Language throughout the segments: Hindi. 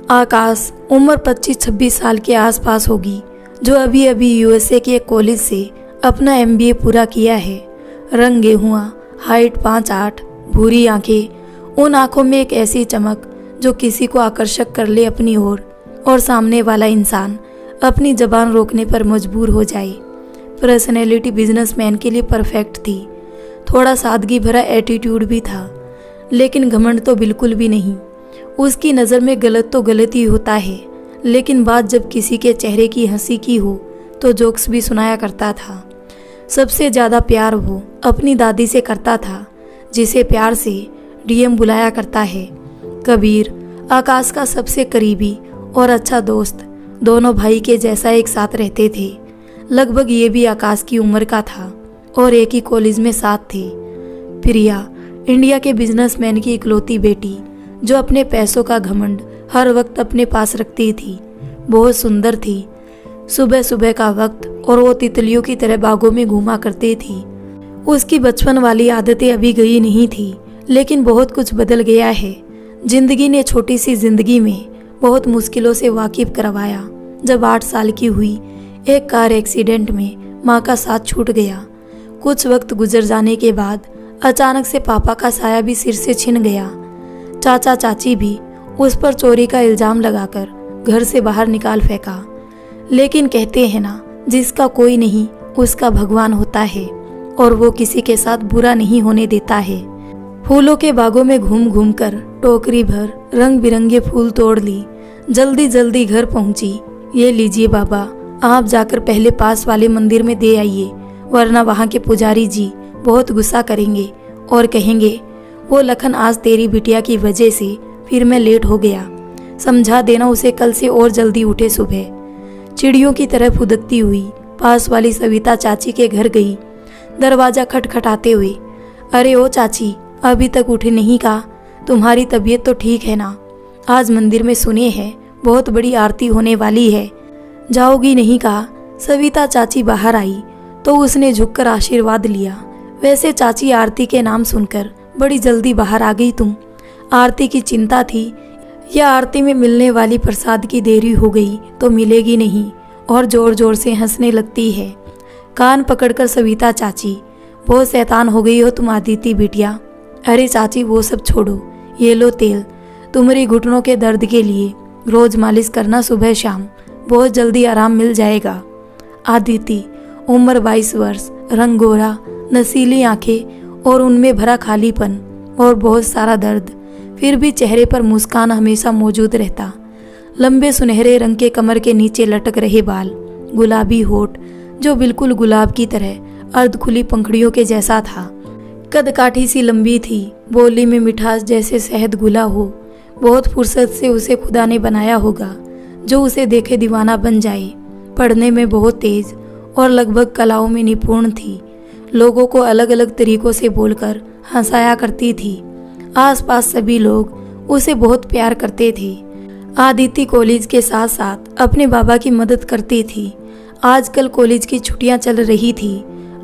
आकाश उम्र 25-26 साल के आसपास होगी, जो अभी अभी यूएसए के एक कॉलेज से अपना एमबीए पूरा किया है। रंग गेहुआ, हाइट 5'8", भूरी आंखें, उन आंखों में एक ऐसी चमक जो किसी को आकर्षक कर ले अपनी ओर और सामने वाला इंसान अपनी जबान रोकने पर मजबूर हो जाए। पर्सनैलिटी बिजनेसमैन के लिए परफेक्ट थी। थोड़ा सादगी भरा एटीट्यूड भी था, लेकिन घमंड तो बिल्कुल भी नहीं। उसकी नज़र में गलत तो गलत ही होता है, लेकिन बात जब किसी के चेहरे की हंसी की हो तो जोक्स भी सुनाया करता था। सबसे ज़्यादा प्यार वो अपनी दादी से करता था, जिसे प्यार से डीएम बुलाया करता है। कबीर आकाश का सबसे करीबी और अच्छा दोस्त, दोनों भाई के जैसा एक साथ रहते थे। लगभग ये भी आकाश की उम्र का था और एक ही कॉलेज में साथ थे। प्रिया इंडिया के बिजनेसमैन की इकलौती बेटी, जो अपने पैसों का घमंड हर वक्त अपने पास रखती थी, बहुत सुंदर थी। सुबह सुबह का वक्त और वो तितलियों की तरह बागों में घूमा करती थी। उसकी बचपन वाली आदतें अभी गई नहीं थी, लेकिन बहुत कुछ बदल गया है। जिंदगी ने छोटी सी जिंदगी में बहुत मुश्किलों से वाकिफ करवाया। जब 8 साल की हुई, एक कार एक्सीडेंट में माँ का साथ छूट गया। कुछ वक्त गुजर जाने के बाद अचानक से पापा का साया भी सिर से छिन गया। चाचा चाची भी उस पर चोरी का इल्जाम लगाकर घर से बाहर निकाल फेंका। लेकिन कहते हैं ना, जिसका कोई नहीं उसका भगवान होता है, और वो किसी के साथ बुरा नहीं होने देता है। फूलों के बागों में घूम घूम कर टोकरी भर रंग बिरंगे फूल तोड़ ली। जल्दी जल्दी घर पहुंची। ये लीजिए बाबा, आप जाकर पहले पास वाले मंदिर में दे आइए, वरना वहाँ के पुजारी जी बहुत गुस्सा करेंगे और कहेंगे वो लखन आज तेरी बिटिया की वजह से फिर मैं लेट हो गया। समझा देना उसे कल से और जल्दी उठे। सुबह चिड़ियों की तरह फुदकती हुई पास वाली सविता चाची के घर गई, दरवाजा खटखटाते हुए। अरे ओ चाची, अभी तक उठे नहीं का? तुम्हारी तबीयत तो ठीक है ना? आज मंदिर में सुने हैं बहुत बड़ी आरती होने वाली है, जाओगी नहीं का? सविता चाची बाहर आई तो उसने झुककर आशीर्वाद लिया। वैसे चाची, आरती के नाम सुनकर बड़ी जल्दी बाहर आ गई तुम। आरती की चिंता थी या आरती में मिलने वाली प्रसाद की देरी हो गई तो मिलेगी नहीं, और जोर जोर से हंसने लगती है। कान पकड़कर सविता चाची, बहुत शैतान हो गई हो तुम आदिति बिटिया। अरे चाची, वो सब छोड़ो, ये लो तेल, तुम्हारी घुटनों के दर्द के लिए रोज मालिश करना सुबह शाम, बहुत जल्दी आराम मिल जाएगा। आदिति उम्र 22 वर्ष, रंग गोरा, नसीली आंखें और उनमें भरा खालीपन और बहुत सारा दर्द, फिर भी चेहरे पर मुस्कान हमेशा मौजूद रहता। लंबे सुनहरे रंग के कमर के नीचे लटक रहे बाल, गुलाबी होठ जो बिल्कुल गुलाब की तरह अर्ध खुली पंखड़ियों के जैसा था। कद काठी सी लंबी थी, बोली में मिठास जैसे शहद घुला हो। बहुत फुर्सत से उसे खुदा ने बनाया होगा, जो उसे देखे दीवाना बन जाए। पढ़ने में बहुत तेज और लगभग कलाओं में निपुण थी। लोगों को अलग अलग तरीकों से बोलकर हंसाया करती थी। आसपास सभी लोग उसे बहुत प्यार करते थे। आदिति कॉलेज के साथ साथ अपने बाबा की मदद करती थी। आजकल कॉलेज की छुट्टियां चल रही थी।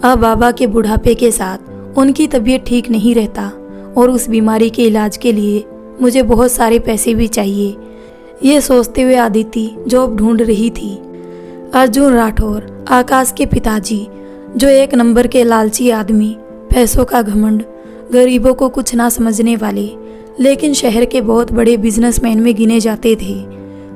अब बाबा के बुढ़ापे के साथ उनकी तबीयत ठीक नहीं रहता, और उस बीमारी के इलाज के लिए मुझे बहुत सारे पैसे भी चाहिए। ये सोचते हुए आदिति जॉब ढूंढ रही थी। अर्जुन राठौर, आकाश के पिताजी, जो एक नंबर के लालची आदमी, पैसों का घमंड, गरीबों को कुछ ना समझने वाले, लेकिन शहर के बहुत बड़े बिजनेसमैन में गिने जाते थे।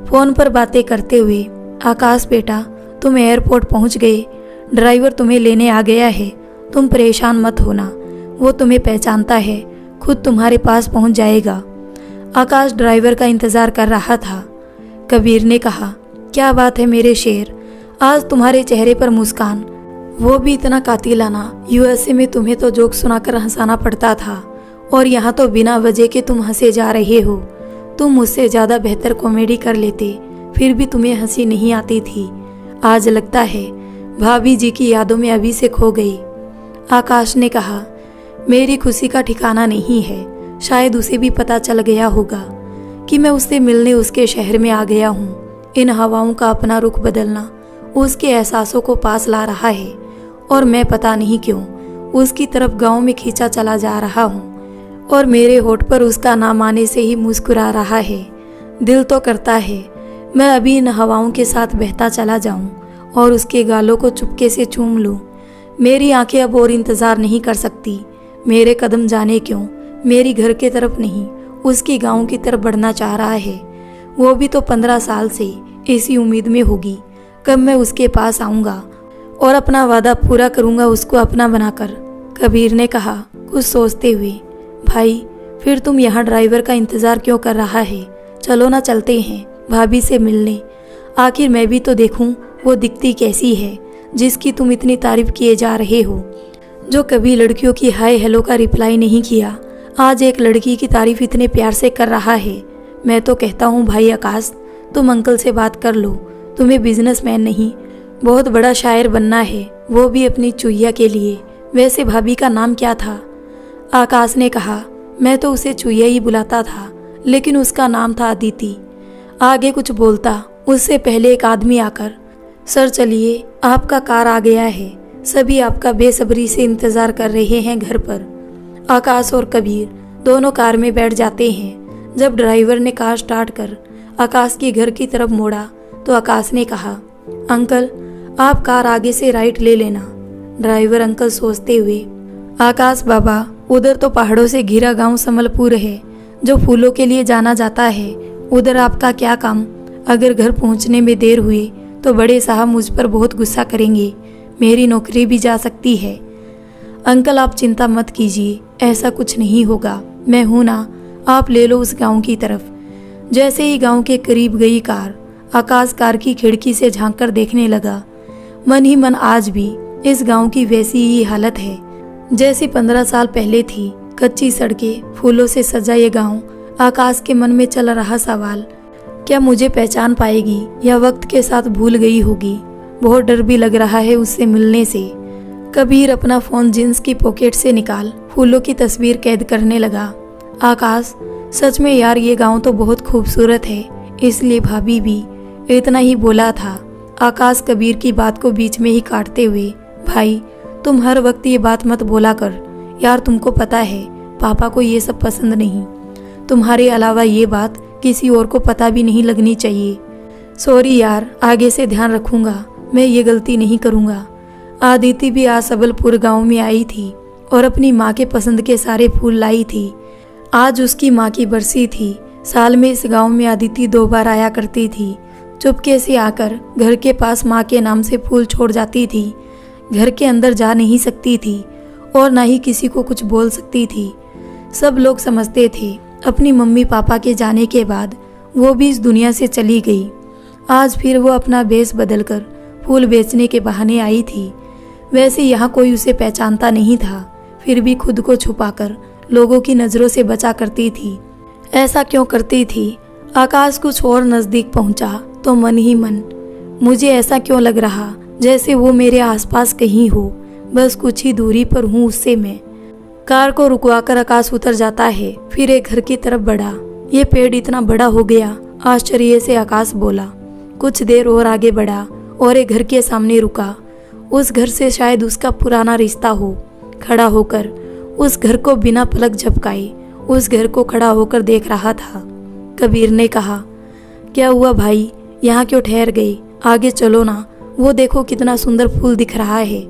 फोन पर बातें करते हुए, आकाश बेटा, तुम एयरपोर्ट पहुंच गए, ड्राइवर तुम्हें लेने आ गया है, तुम परेशान मत होना, वो तुम्हें पहचानता है, खुद तुम्हारे पास पहुंच जाएगा। आकाश ड्राइवर का इंतजार कर रहा था। कबीर ने कहा, क्या बात है मेरे शेर, आज तुम्हारे चेहरे पर मुस्कान, वो भी इतना कातिलाना। यूएसए में तुम्हें तो जोक सुनाकर हंसाना पड़ता था, और यहाँ तो बिना वजह के तुम हंसे जा रहे हो। तुम मुझसे ज़्यादा बेहतर कॉमेडी कर लेते, फिर भी तुम्हें हंसी नहीं आती थी। आज लगता है भाभी जी की यादों में अभी से खो गई। आकाश ने कहा, मेरी खुशी का ठिकाना नहीं है। शायद उसे भी पता चल गया होगा कि मैं उससे मिलने उसके शहर में आ गया हूँ। इन हवाओं का अपना रुख बदलना उसके एहसासों को पास ला रहा है, और मैं पता नहीं क्यों उसकी तरफ गांव में खींचा चला जा रहा हूँ, और मेरे होठ पर उसका नाम आने से ही मुस्कुरा रहा है। दिल तो करता है मैं अभी इन हवाओं के साथ बहता चला जाऊं और उसके गालों को चुपके से चूम लूं। मेरी आंखें अब और इंतज़ार नहीं कर सकती। मेरे कदम जाने क्यों मेरी घर के तरफ नहीं उसकी गांव की तरफ बढ़ना चाह रहा है। वो भी तो 15 साल से इसी उम्मीद में होगी कब मैं उसके पास आऊँगा और अपना वादा पूरा करूँगा उसको अपना बनाकर। कबीर ने कहा कुछ सोचते हुए, भाई फिर तुम यहाँ ड्राइवर का इंतज़ार क्यों कर रहा है? चलो ना चलते हैं भाभी से मिलने। आखिर मैं भी तो देखूं वो दिखती कैसी है जिसकी तुम इतनी तारीफ किए जा रहे हो। जो कभी लड़कियों की हाय हेलो का रिप्लाई नहीं किया आज एक लड़की की तारीफ इतने प्यार से कर रहा है। मैं तो कहता हूँ भाई आकाश तुम अंकल से बात कर लो। तुम्हें बिजनेसमैन नहीं बहुत बड़ा शायर बनना है, वो भी अपनी चुहिया के लिए। वैसे भाभी का नाम क्या था? आकाश ने कहा मैं तो उसे चुहिया ही बुलाता था लेकिन उसका नाम था अदिति। आगे कुछ बोलता उससे पहले एक आदमी आकर, सर चलिए आपका कार आ गया है, सभी आपका बेसब्री से इंतज़ार कर रहे हैं घर पर। आकाश और कबीर दोनों कार में बैठ जाते हैं। जब ड्राइवर ने कार स्टार्ट कर आकाश के घर की तरफ मोड़ा तो आकाश ने कहा, अंकल आप कार आगे से राइट ले लेना। ड्राइवर अंकल सोचते हुए, आकाश बाबा उधर तो पहाड़ों से घिरा गांव समलपुर है जो फूलों के लिए जाना जाता है। उधर आपका क्या काम? अगर घर पहुंचने में देर हुई तो बड़े साहब मुझ पर बहुत गुस्सा करेंगे, मेरी नौकरी भी जा सकती है। अंकल आप चिंता मत कीजिए, ऐसा कुछ नहीं होगा, मैं हूं ना, आप ले लो उस गांव की तरफ। जैसे ही गांव के करीब गई कार, आकाश कार की खिड़की से झांक कर देखने लगा। मन ही मन आज भी इस गांव की वैसी ही हालत है जैसी 15 साल पहले थी। कच्ची सड़कें, फूलों से सजा ये गांव। आकाश के मन में चल रहा सवाल, क्या मुझे पहचान पाएगी या वक्त के साथ भूल गई होगी? बहुत डर भी लग रहा है उससे मिलने से। कबीर अपना फोन जींस की पॉकेट से निकाल फूलों की तस्वीर कैद करने लगा। आकाश सच में यार ये गांव तो बहुत खूबसूरत है, इसलिए भाभी भी इतना ही बोला था। आकाश कबीर की बात को बीच में ही काटते हुए, भाई तुम हर वक्त ये बात मत बोला कर यार, तुमको पता है पापा को ये सब पसंद नहीं। तुम्हारे अलावा ये बात किसी और को पता भी नहीं लगनी चाहिए। सॉरी यार, आगे से ध्यान रखूंगा, मैं ये गलती नहीं करूंगा। आदिति भी आज सबलपुर गांव में आई थी और अपनी माँ के पसंद के सारे फूल लाई थी। आज उसकी माँ की बरसी थी। साल में इस गांव में आदिति 2 बार आया करती थी। चुपके से आकर घर के पास माँ के नाम से फूल छोड़ जाती थी। घर के अंदर जा नहीं सकती थी और ना ही किसी को कुछ बोल सकती थी। सब लोग समझते थे अपनी मम्मी पापा के जाने के बाद वो भी इस दुनिया से चली गई। आज फिर वो अपना भेष बदलकर फूल बेचने के बहाने आई थी। वैसे यहाँ कोई उसे पहचानता नहीं था, फिर भी खुद को छुपाकर लोगों की नज़रों से बचा करती थी। ऐसा क्यों करती थी? आकाश कुछ और नज़दीक पहुँचा तो मन ही मन, मुझे ऐसा क्यों लग रहा जैसे वो मेरे आसपास कहीं हो, बस कुछ ही दूरी पर हूँ उससे मैं। कार को रुकवाकर आकाश उतर जाता है, फिर एक घर की तरफ बढ़ा। ये पेड़ इतना बड़ा हो गया, आश्चर्य से आकाश बोला। कुछ देर और आगे बढ़ा और एक घर के सामने रुका। उस घर से शायद उसका पुराना रिश्ता हो। खड़ा होकर उस घर को बिना पलक झपकाए उस घर को खड़ा होकर देख रहा था। कबीर ने कहा, क्या हुआ भाई, यहाँ क्यों ठहर गए? आगे चलो ना, वो देखो कितना सुंदर फूल दिख रहा है।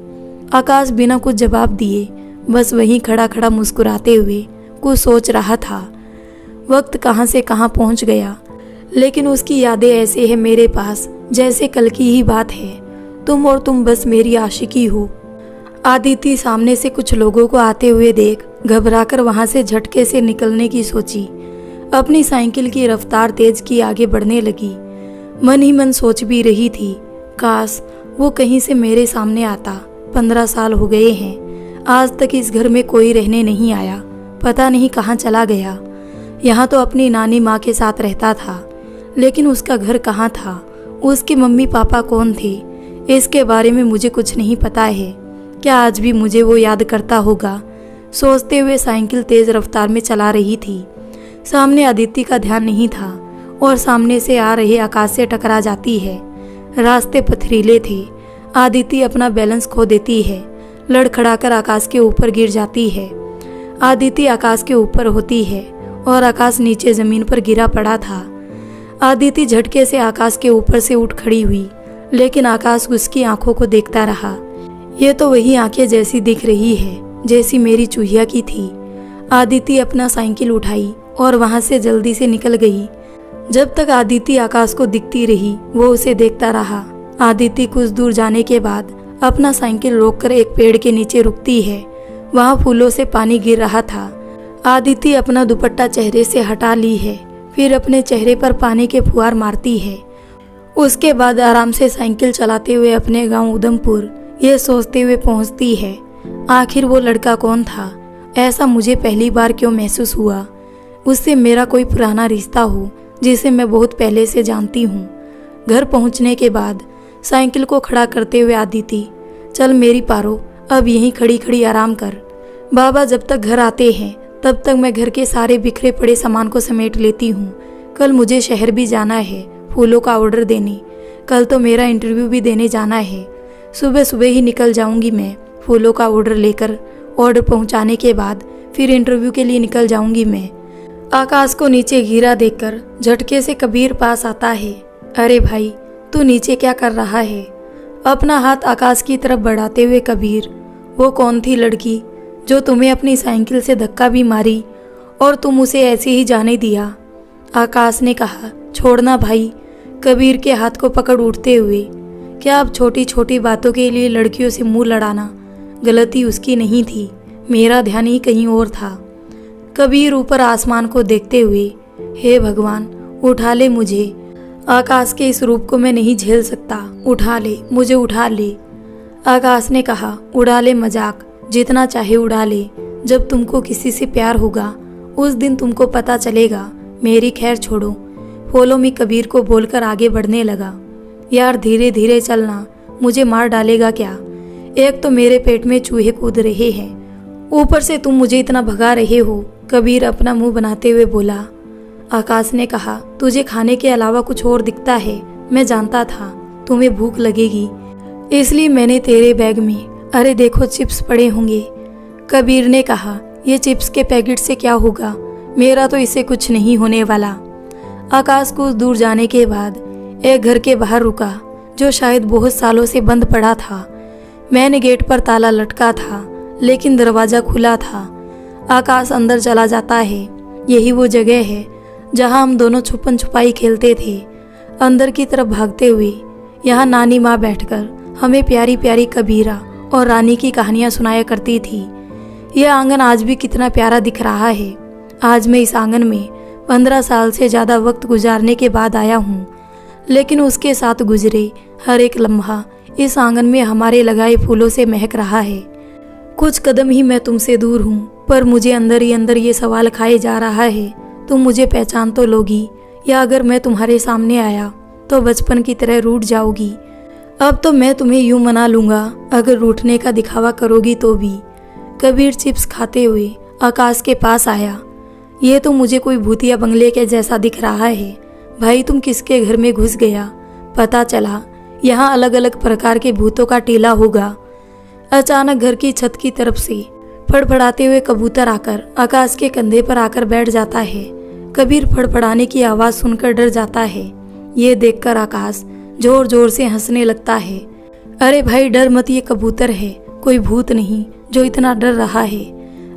आकाश बिना कुछ जवाब दिए बस वहीं खड़ा खड़ा मुस्कुराते हुए कुछ सोच रहा था। वक्त कहाँ से कहाँ पहुँच गया, लेकिन उसकी यादें ऐसे है मेरे पास जैसे कल की ही बात है। तुम और तुम बस मेरी आशिकी हो। आदिति सामने से कुछ लोगों को आते हुए देख घबराकर वहां से झटके से निकलने की सोची। अपनी साइकिल की रफ्तार तेज की आगे बढ़ने लगी। मन ही मन सोच भी रही थी, काश वो कहीं से मेरे सामने आता। 15 साल हो गए हैं, आज तक इस घर में कोई रहने नहीं आया, पता नहीं कहाँ चला गया। यहाँ तो अपनी नानी माँ के साथ रहता था, लेकिन उसका घर कहाँ था, उसके मम्मी पापा कौन थे, इसके बारे में मुझे कुछ नहीं पता है। क्या आज भी मुझे वो याद करता होगा? सोचते हुए साइकिल तेज रफ्तार में चला रही थी। सामने अदिति का ध्यान नहीं था और सामने से आ रहे आकाश से टकरा जाती है। रास्ते पथरीले थे। आदिति अपना बैलेंस खो देती है, लड़खड़ाकर आकाश के ऊपर गिर जाती है। आदिति आकाश के ऊपर होती है और आकाश नीचे जमीन पर गिरा पड़ा था। आदिति झटके से आकाश के ऊपर से उठ खड़ी हुई, लेकिन आकाश उसकी आंखों को देखता रहा। ये तो वही आंखें जैसी दिख रही है जैसी मेरी चूहिया की थी। आदिति अपना साइकिल उठाई और वहां से जल्दी से निकल गई। जब तक आदिति आकाश को दिखती रही वो उसे देखता रहा। आदिति कुछ दूर जाने के बाद अपना साइकिल रोककर एक पेड़ के नीचे रुकती है। वहां फूलों से पानी गिर रहा था। आदिति अपना दुपट्टा चेहरे से हटा ली है, फिर अपने चेहरे पर पानी के फुहार मारती है। उसके बाद आराम से साइकिल चलाते हुए अपने गांव उधमपुर ये सोचते हुए पहुंचती है, आखिर वो लड़का कौन था? ऐसा मुझे पहली बार क्यों महसूस हुआ? उससे मेरा कोई पुराना रिश्ता हो जिसे मैं बहुत पहले से जानती हूँ। घर पहुँचने के बाद साइकिल को खड़ा करते हुए आदिति, चल मेरी पारो, अब यहीं खड़ी खड़ी आराम कर। बाबा जब तक घर आते हैं तब तक मैं घर के सारे बिखरे पड़े सामान को समेट लेती हूँ। कल मुझे शहर भी जाना है फूलों का ऑर्डर देने। कल तो मेरा इंटरव्यू भी देने जाना है। सुबह सुबह ही निकल जाऊंगी मैं फूलों का ऑर्डर लेकर। ऑर्डर पहुंचाने के बाद फिर इंटरव्यू के लिए निकल जाऊंगी मैं। आकाश को नीचे गिरा देखकर झटके से कबीर पास आता है। अरे भाई, तू नीचे क्या कर रहा है? अपना हाथ आकाश की तरफ बढ़ाते हुए कबीर, वो कौन थी लड़की जो तुम्हें अपनी साइकिल से धक्का भी मारी और तुम उसे ऐसे ही जाने दिया? आकाश ने कहा, छोड़ना भाई। कबीर के हाथ को पकड़ उठते हुए, क्या अब छोटी छोटी बातों के लिए लड़कियों से मुंह लड़ाना? गलती उसकी नहीं थी, मेरा ध्यान ही कहीं और था। कबीर ऊपर आसमान को देखते हुए, हे भगवान उठा ले मुझे। आकाश के इस रूप को मैं नहीं झेल सकता, उठा ले मुझे, उठा ले। आकाश ने कहा, उड़ा ले मजाक, जितना चाहे उड़ा ले। जब तुमको किसी से प्यार होगा उस दिन तुमको पता चलेगा। मेरी खैर छोड़ो। फॉलो मी कबीर को बोलकर आगे बढ़ने लगा। यार धीरे धीरे चलना, मुझे मार डालेगा क्या? एक तो मेरे पेट में चूहे कूद रहे हैं, ऊपर से तुम मुझे इतना भगा रहे हो। कबीर अपना मुंह बनाते हुए बोला। आकाश ने कहा, तुझे खाने के अलावा कुछ और दिखता है। मैं जानता था तुम्हें भूख लगेगी, इसलिए मैंने तेरे बैग में, अरे देखो चिप्स पड़े होंगे। कबीर ने कहा, ये चिप्स के पैकेट से क्या होगा? मेरा तो इससे कुछ नहीं होने वाला। आकाश कुछ दूर जाने के बाद एक घर के बाहर रुका जो शायद बहुत सालों से बंद पड़ा था। मैंने गेट पर ताला लटका था लेकिन दरवाज़ा खुला था। आकाश अंदर चला जाता है। यही वो जगह है जहां हम दोनों छुपन छुपाई खेलते थे। अंदर की तरफ भागते हुए यहाँ नानी माँ बैठकर हमें प्यारी प्यारी कबीरा और रानी की कहानियाँ सुनाया करती थी। यह आंगन आज भी कितना प्यारा दिख रहा है। आज मैं इस आंगन में 15 साल से ज़्यादा वक्त गुजारने के बाद आया हूँ, लेकिन उसके साथ गुजरे हर एक लम्हा इस आंगन में हमारे लगाए फूलों से महक रहा है। कुछ कदम ही मैं तुमसे दूर हूँ, पर मुझे अंदर ही अंदर ये सवाल खाए जा रहा है, तुम मुझे पहचान तो लोगी, या अगर मैं तुम्हारे सामने आया तो बचपन की तरह रूठ जाओगी? अब तो मैं तुम्हें यूं मना लूँगा, अगर रूठने का दिखावा करोगी तो भी। कबीर चिप्स खाते हुए आकाश के पास आया। ये तो मुझे कोई भूतिया बंगले के जैसा दिख रहा है। भाई तुम किसके घर में घुस गया? पता चला यहाँ अलग अलग प्रकार के भूतों का टीला होगा। अचानक घर की छत की तरफ से फड़फड़ाते हुए कबूतर आकर आकाश के कंधे पर आकर बैठ जाता है। कबीर फड़फड़ाने की आवाज़ सुनकर डर जाता है। ये देखकर आकाश जोर जोर से हंसने लगता है। अरे भाई डर मत, ये कबूतर है, कोई भूत नहीं जो इतना डर रहा है।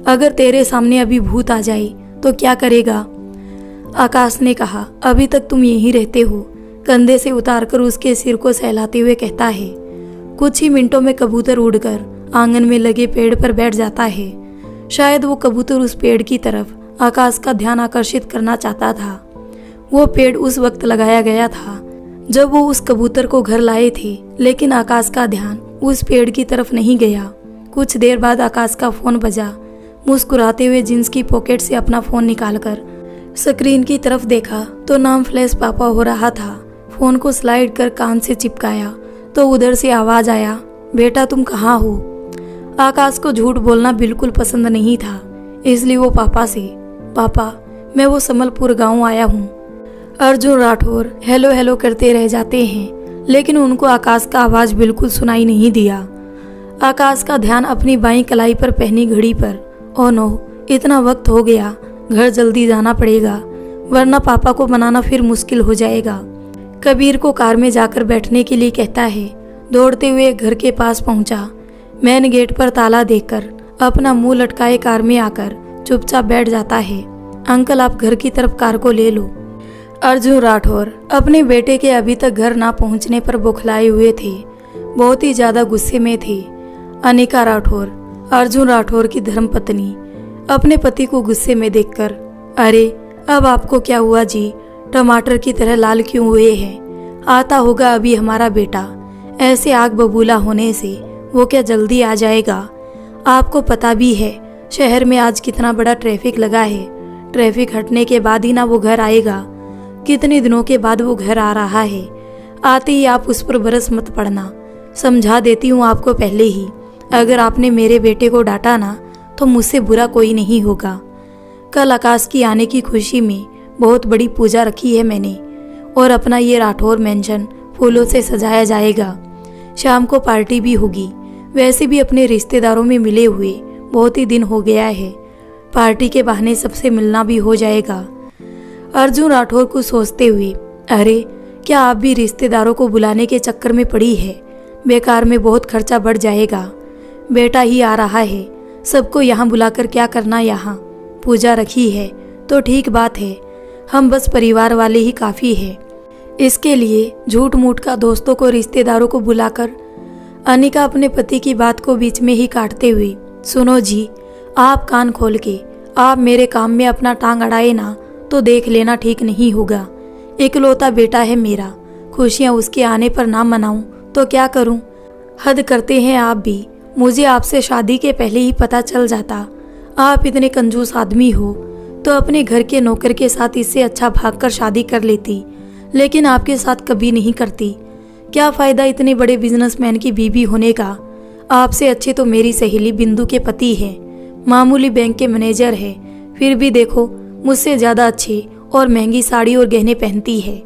अगर तेरे सामने अभी भूत आ जाए तो क्या करेगा? आकाश ने कहा, अभी तक तुम यहीं रहते हो। कंधे से उतारकर उसके सिर को सहलाते हुए कहता है। कुछ ही मिनटों में कबूतर उड़कर आंगन में लगे पेड़ पर बैठ जाता है। शायद वो कबूतर उस पेड़ की तरफ आकाश का ध्यान आकर्षित करना चाहता था। वो पेड़ उस वक्त लगाया गया था जब वो उस कबूतर को घर लाए थे, लेकिन आकाश का ध्यान उस पेड़ की तरफ नहीं गया। कुछ देर बाद आकाश का फोन बजा। मुस्कुराते हुए जींस की पॉकेट से अपना फोन निकालकर स्क्रीन की तरफ देखा तो नाम फ्लैश पापा हो रहा था। फोन को स्लाइड कर कान से चिपकाया तो उधर से आवाज आया, बेटा तुम कहाँ हो? आकाश को झूठ बोलना बिल्कुल पसंद नहीं था, इसलिए वो पापा से, पापा मैं वो समलपुर गांव आया हूँ। अर्जुन राठौर हेलो हेलो करते रह जाते हैं, लेकिन उनको आकाश का आवाज बिल्कुल सुनाई नहीं दिया। आकाश का ध्यान अपनी बाईं कलाई पर पहनी घड़ी पर। ओ नो, इतना वक्त हो गया, घर जल्दी जाना पड़ेगा वरना पापा को मनाना फिर मुश्किल हो जाएगा। कबीर को कार में जाकर बैठने के लिए कहता है। दौड़ते हुए घर के पास पहुंचा। मेन गेट पर ताला देखकर अपना मुंह लटकाए कार में आकर चुपचाप बैठ जाता है। अंकल, आप घर की तरफ कार को ले लो। अर्जुन राठौर अपने बेटे के अभी तक घर ना पहुंचने पर बौखलाए हुए थे, बहुत ही ज्यादा गुस्से में थे। अनिका राठौर, अर्जुन राठौर की धर्मपत्नी, अपने पति को गुस्से में देखकर, अरे अब आपको क्या हुआ जी, टमाटर की तरह लाल क्यों हुए हैं? आता होगा अभी हमारा बेटा, ऐसे आग बबूला होने से वो क्या जल्दी आ जाएगा? आपको पता भी है शहर में आज कितना बड़ा ट्रैफिक लगा है, ट्रैफिक हटने के बाद ही ना वो घर आएगा। कितने दिनों के बाद वो घर आ रहा है, आते ही आप उस पर बरस मत पड़ना, समझा देती हूँ आपको पहले ही। अगर आपने मेरे बेटे को डांटा ना तो मुझसे बुरा कोई नहीं होगा। कल आकाश की आने की खुशी में बहुत बड़ी पूजा रखी है मैंने, और अपना ये राठौर मेंशन फूलों से सजाया जाएगा। शाम को पार्टी भी होगी। वैसे भी अपने रिश्तेदारों में मिले हुए बहुत ही दिन हो गया है, पार्टी के बहाने सबसे मिलना भी हो जाएगा। अर्जुन राठौर को सोचते हुए, अरे क्या आप भी रिश्तेदारों को बुलाने के चक्कर में पड़ी है? बेकार में बहुत खर्चा बढ़ जाएगा। बेटा ही आ रहा है, सबको यहाँ बुलाकर क्या करना? यहाँ पूजा रखी है तो ठीक बात है, हम बस परिवार वाले ही काफ़ी है। इसके लिए झूठ मूठ का दोस्तों को रिश्तेदारों को बुलाकर। अनिका अपने पति की बात को बीच में ही काटते हुए, सुनो जी, आप कान खोल के आप मेरे काम में अपना टांग अड़ाए ना तो देख लेना ठीक नहीं होगा। इकलौता बेटा है मेरा, खुशियाँ उसके आने पर ना मनाऊं तो क्या करूं? हद करते हैं आप भी। मुझे आपसे शादी के पहले ही पता चल जाता आप इतने कंजूस आदमी हो तो अपने घर के नौकर के साथ इससे अच्छा भागकर शादी कर लेती, लेकिन आपके साथ कभी नहीं करती। क्या फ़ायदा इतने बड़े बिजनेसमैन की बीवी होने का? आपसे अच्छे तो मेरी सहेली बिंदु के पति है, मामूली बैंक के मैनेजर है, फिर भी देखो मुझसे ज़्यादा अच्छे और महंगी साड़ी और गहने पहनती है।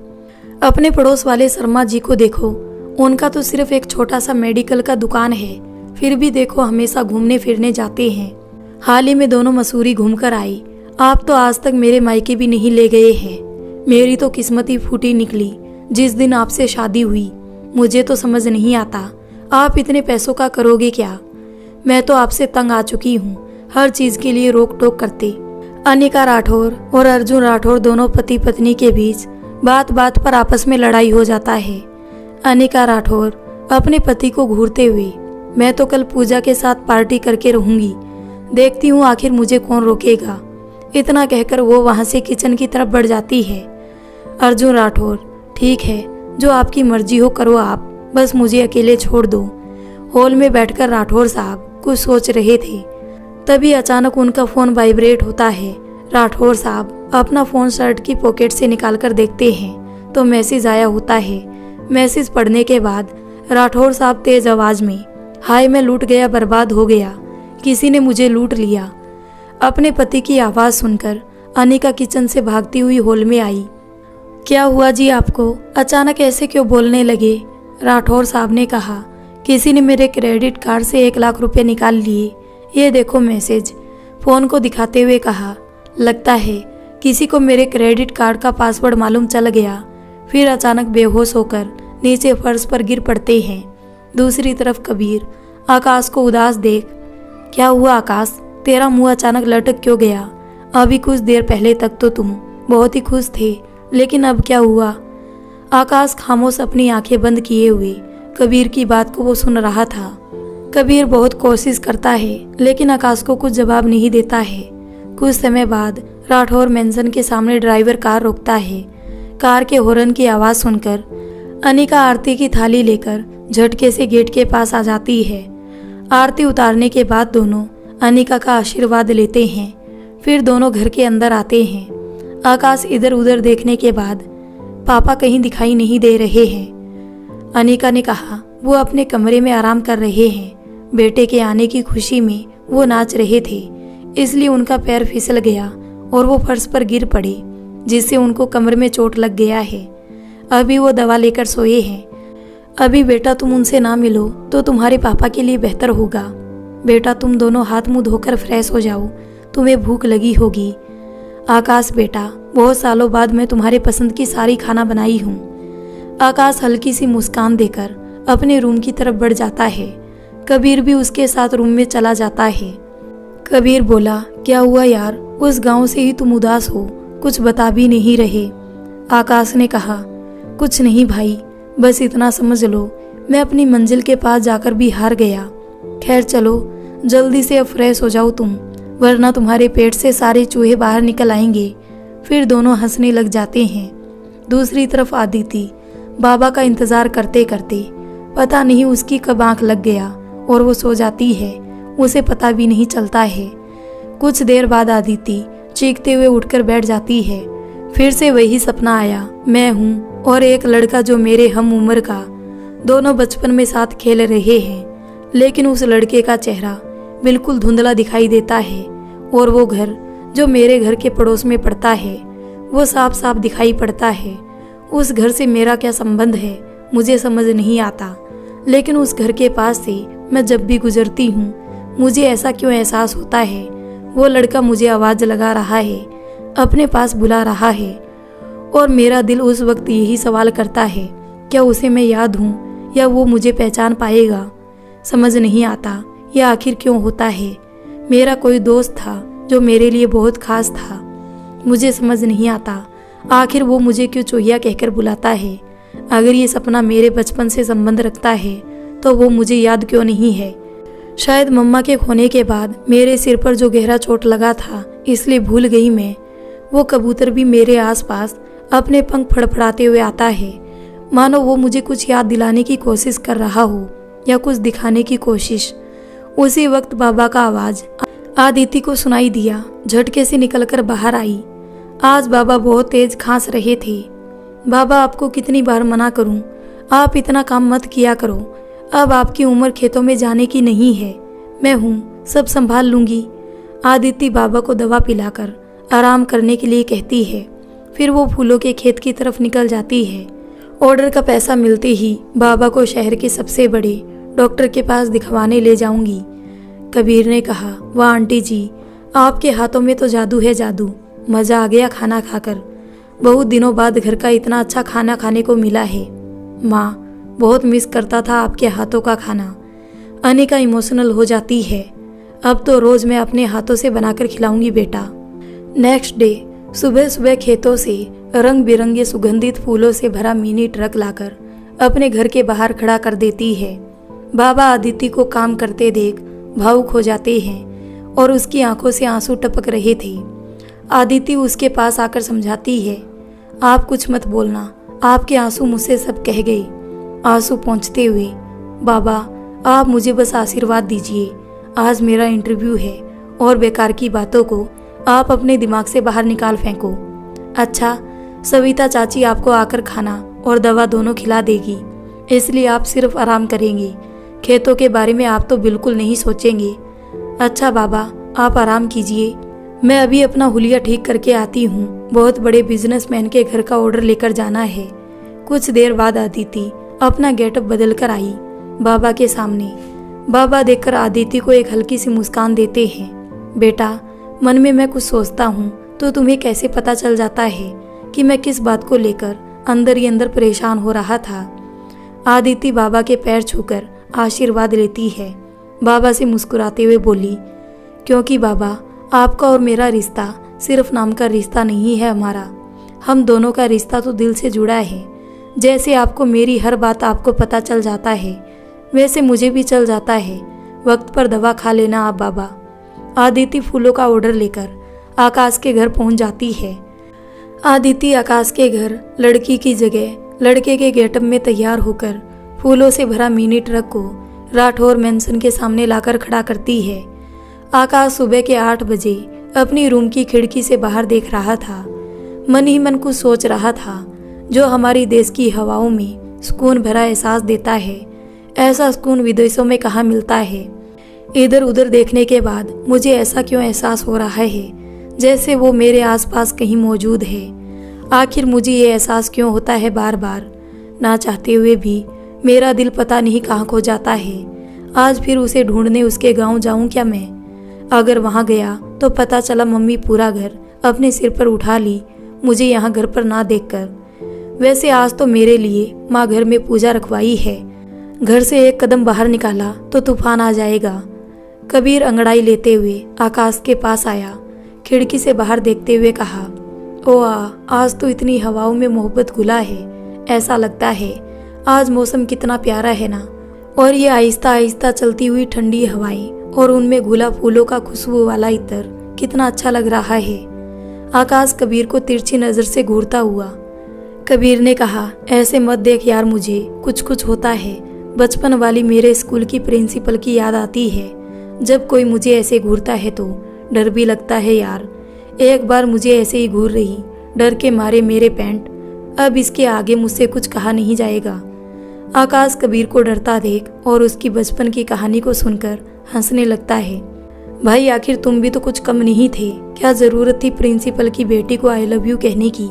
अपने पड़ोस वाले शर्मा जी को देखो, उनका तो सिर्फ एक छोटा सा मेडिकल का दुकान है, फिर भी देखो हमेशा घूमने फिरने जाते हैं। हाल ही में दोनों मसूरी घूमकर आई, आप तो आज तक मेरे मायके भी नहीं ले गए हैं। मेरी तो किस्मत ही फूटी निकली जिस दिन आपसे शादी हुई। मुझे तो समझ नहीं आता आप इतने पैसों का करोगे क्या? मैं तो आपसे तंग आ चुकी हूँ, हर चीज के लिए रोक टोक करते। अनिका राठौर और अर्जुन राठौर दोनों पति पत्नी के बीच बात बात पर आपस में लड़ाई हो जाता है। अनिका राठौर अपने पति को घूरते हुए, मैं तो कल पूजा के साथ पार्टी करके रहूंगी, देखती हूँ आखिर मुझे कौन रोकेगा। इतना कहकर वो वहां से किचन की तरफ बढ़ जाती है। अर्जुन राठौर, ठीक है, जो आपकी मर्जी हो करो आप, बस मुझे अकेले छोड़ दो। हॉल में बैठकर राठौर साहब कुछ सोच रहे थे, तभी अचानक उनका फोन वाइब्रेट होता है। राठौर साहब अपना फोन शर्ट की पॉकेट से निकालकर देखते हैं तो मैसेज आया होता है। मैसेज पढ़ने के बाद राठौर साहब तेज आवाज में, हाय मैं लूट गया, बर्बाद हो गया, किसी ने मुझे लूट लिया। अपने पति की आवाज़ सुनकर अनिका किचन से भागती हुई हॉल में आई। क्या हुआ जी आपको, अचानक ऐसे क्यों बोलने लगे? राठौर साहब ने कहा, किसी ने मेरे क्रेडिट कार्ड से 1 लाख रुपए निकाल लिए, ये देखो मैसेज। फ़ोन को दिखाते हुए कहा, लगता है किसी को मेरे क्रेडिट कार्ड का पासवर्ड मालूम चल गया। फिर अचानक बेहोश होकर नीचे फर्श पर गिर पड़ते हैं। दूसरी तरफ कबीर आकाश को उदास देख, क्या हुआ आकाश, तेरा मुंह अचानक लटक क्यों गया? अभी कुछ देर पहले तक तो तुम बहुत ही खुश थे, लेकिन अब क्या हुआ? आकाश खामोश अपनी आंखें बंद किए हुए कबीर की बात को वो सुन रहा था। कबीर बहुत कोशिश करता है लेकिन आकाश को कुछ जवाब नहीं देता है। कुछ समय बाद राठौर मेंशन के सामने ड्राइवर कार रोकता है। कार के हॉर्न की आवाज़ सुनकर अनिका आरती की थाली लेकर झटके से गेट के पास आ जाती है। आरती उतारने के बाद दोनों अनिका का आशीर्वाद लेते हैं। फिर दोनों घर के अंदर आते हैं। आकाश इधर उधर देखने के बाद, पापा कहीं दिखाई नहीं दे रहे हैं। अनिका ने कहा, वो अपने कमरे में आराम कर रहे हैं। बेटे के आने की खुशी में वो नाच रहे थे, इसलिए उनका पैर फिसल गया और वो फर्श पर गिर पड़े, जिससे उनको कमर में चोट लग गया है। अभी वो दवा लेकर सोए हैं। अभी बेटा तुम उनसे ना मिलो तो तुम्हारे पापा के लिए बेहतर होगा। बेटा तुम दोनों हाथ मुंह धोकर फ्रेश हो जाओ, तुम्हें भूख लगी होगी। आकाश बेटा, बहुत सालों बाद मैं तुम्हारे पसंद की सारी खाना बनाई हूँ। आकाश हल्की सी मुस्कान देकर अपने रूम की तरफ बढ़ जाता है। कबीर भी उसके साथ रूम में चला जाता है। कबीर बोला, क्या हुआ यार, उस गांव से ही तुम उदास हो, कुछ बता भी नहीं रहे। आकाश ने कहा, कुछ नहीं भाई, बस इतना समझ लो मैं अपनी मंजिल के पास जाकर भी हार गया। खैर चलो, जल्दी से अब फ्रेश हो जाओ तुम, वरना तुम्हारे पेट से सारे चूहे बाहर निकल आएंगे। फिर दोनों हंसने लग जाते हैं। दूसरी तरफ आदिति बाबा का इंतजार करते करते पता नहीं उसकी कब आंख लग गया और वो सो जाती है, उसे पता भी नहीं चलता है। कुछ देर बाद आदिति चीखते हुए उठकर बैठ जाती है। फिर से वही सपना आया, मैं हूँ और एक लड़का जो मेरे हम उम्र का, दोनों बचपन में साथ खेल रहे हैं। लेकिन उस लड़के का चेहरा बिल्कुल धुंधला दिखाई देता है और वो घर जो मेरे घर के पड़ोस में पड़ता है वो साफ साफ दिखाई पड़ता है। उस घर से मेरा क्या संबंध है मुझे समझ नहीं आता, लेकिन उस घर के पास से मैं जब भी गुजरती हूँ मुझे ऐसा क्यों एहसास होता है वो लड़का मुझे आवाज़ लगा रहा है, अपने पास बुला रहा है। और मेरा दिल उस वक्त यही सवाल करता है, क्या उसे मैं याद हूँ या वो मुझे पहचान पाएगा। समझ नहीं आता ये आखिर क्यों होता है। मेरा कोई दोस्त था जो मेरे लिए बहुत खास था, मुझे समझ नहीं आता आखिर वो मुझे क्यों चूहिया कहकर बुलाता है। अगर ये सपना मेरे बचपन से संबंध रखता है तो वो मुझे याद क्यों नहीं है। शायद मम्मा के खोने के बाद मेरे सिर पर जो गहरा चोट लगा था इसलिए भूल गई मैं। वो कबूतर भी मेरे आसपास अपने पंख फड़फड़ाते हुए आता है, मानो वो मुझे कुछ याद दिलाने की कोशिश कर रहा हो या कुछ दिखाने की कोशिश। उसी वक्त बाबा का आवाज़ आदिति को सुनाई दिया। झटके से निकलकर बाहर आई। आज बाबा बहुत तेज खांस रहे थे। बाबा, आपको कितनी बार मना करूं, आप इतना काम मत किया करो। अब आपकी उम्र खेतों में जाने की नहीं है, मैं हूँ, सब संभाल लूंगी। आदिति बाबा को दवा पिलाकर आराम करने के लिए कहती है। फिर वो फूलों के खेत की तरफ निकल जाती है। ऑर्डर का पैसा मिलते ही बाबा को शहर के सबसे बड़े डॉक्टर के पास दिखवाने ले जाऊंगी। कबीर ने कहा, वाह आंटी जी, आपके हाथों में तो जादू है जादू। मज़ा आ गया खाना खाकर, बहुत दिनों बाद घर का इतना अच्छा खाना खाने को मिला है। माँ, बहुत मिस करता था आपके हाथों का खाना। अनिका इमोशनल हो जाती है। अब तो रोज़ मैं अपने हाथों से बनाकर खिलाऊंगी बेटा। नेक्स्ट डे सुबह सुबह खेतों से रंग बिरंगे सुगंधित फूलों से भरा मिनी ट्रक लाकर अपने घर के बाहर खड़ा कर देती है। बाबा आदिति को काम करते देख भावुक हो जाते हैं और उसकी आंखों से आंसू टपक रहे थे। आदिति उसके पास आकर समझाती है, आप कुछ मत बोलना, आपके आंसू मुझसे सब कह गए। आंसू पहुँचते हुए, बाबा आप मुझे बस आशीर्वाद दीजिए, आज मेरा इंटरव्यू है और बेकार की बातों को आप अपने दिमाग से बाहर निकाल फेंको। अच्छा, सविता चाची आपको आकर खाना और दवा दोनों खिला देगी, इसलिए आप सिर्फ आराम करेंगे। खेतों के बारे में आप तो बिल्कुल नहीं सोचेंगे। अच्छा बाबा, आप आराम कीजिए, मैं अभी अपना हुलिया ठीक करके आती हूँ, बहुत बड़े बिजनेसमैन के घर का ऑर्डर लेकर जाना है। कुछ देर बाद आदिति अपना गेटअप बदल कर आई बाबा के सामने। बाबा देखकर आदिति को एक हल्की सी मुस्कान देते हैं। बेटा, मन में मैं कुछ सोचता हूँ तो तुम्हें कैसे पता चल जाता है कि मैं किस बात को लेकर अंदर ही अंदर परेशान हो रहा था। आदिति बाबा के पैर छूकर आशीर्वाद लेती है। बाबा से मुस्कुराते हुए बोली, क्योंकि बाबा आपका और मेरा रिश्ता सिर्फ नाम का रिश्ता नहीं है हमारा, हम दोनों का रिश्ता तो दिल से जुड़ा है। जैसे आपको मेरी हर बात आपको पता चल जाता है, वैसे मुझे भी चल जाता है। वक्त पर दवा खा लेना आप बाबा। आदिति फूलों का ऑर्डर लेकर आकाश के घर पहुंच जाती है। आदिति आकाश के घर लड़की की जगह लड़के के गेटअप में तैयार होकर फूलों से भरा मिनी ट्रक को राठौर मैंसन के सामने लाकर खड़ा करती है। आकाश सुबह के 8 बजे अपनी रूम की खिड़की से बाहर देख रहा था। मन ही मन कुछ सोच रहा था जो हमारी देश की हवाओं में सुकून भरा एहसास देता है। ऐसा सुकून विदेशों में कहाँ मिलता है। इधर उधर देखने के बाद मुझे ऐसा क्यों एहसास हो रहा है जैसे वो मेरे आसपास कहीं मौजूद है। आखिर मुझे ये एहसास क्यों होता है बार बार। ना चाहते हुए भी मेरा दिल पता नहीं कहाँ खो जाता है। आज फिर उसे ढूंढने उसके गांव जाऊं क्या मैं? अगर वहां गया तो पता चला मम्मी पूरा घर अपने सिर पर उठा ली, मुझे यहाँ घर पर ना देखकर। वैसे आज तो मेरे लिए माँ घर में पूजा रखवाई है। घर से एक कदम बाहर निकाला तो तूफान आ जाएगा। कबीर अंगड़ाई लेते हुए आकाश के पास आया, खिड़की से बाहर देखते हुए कहा, ओ आज तो इतनी हवाओं में मोहब्बत घुला है। ऐसा लगता है आज मौसम कितना प्यारा है ना। और ये आहिस्ता आहिस्ता चलती हुई ठंडी हवाएं और उनमें घुला फूलों का खुशबू वाला इत्र कितना अच्छा लग रहा है। आकाश कबीर को तिरछी नजर से घूरता हुआ। कबीर ने कहा, ऐसे मत देख यार, मुझे कुछ कुछ होता है। बचपन वाली मेरे स्कूल की प्रिंसिपल की याद आती है। जब कोई मुझे ऐसे घूरता है तो डर भी लगता है यार। एक बार मुझे ऐसे ही घूर रही, डर के मारे मेरे पैंट। अब इसके आगे मुझसे कुछ कहा नहीं जाएगा। आकाश कबीर को डरता देख और उसकी बचपन की कहानी को सुनकर हंसने लगता है। भाई आखिर तुम भी तो कुछ कम नहीं थे, क्या जरूरत थी प्रिंसिपल की बेटी को आई लव यू कहने की।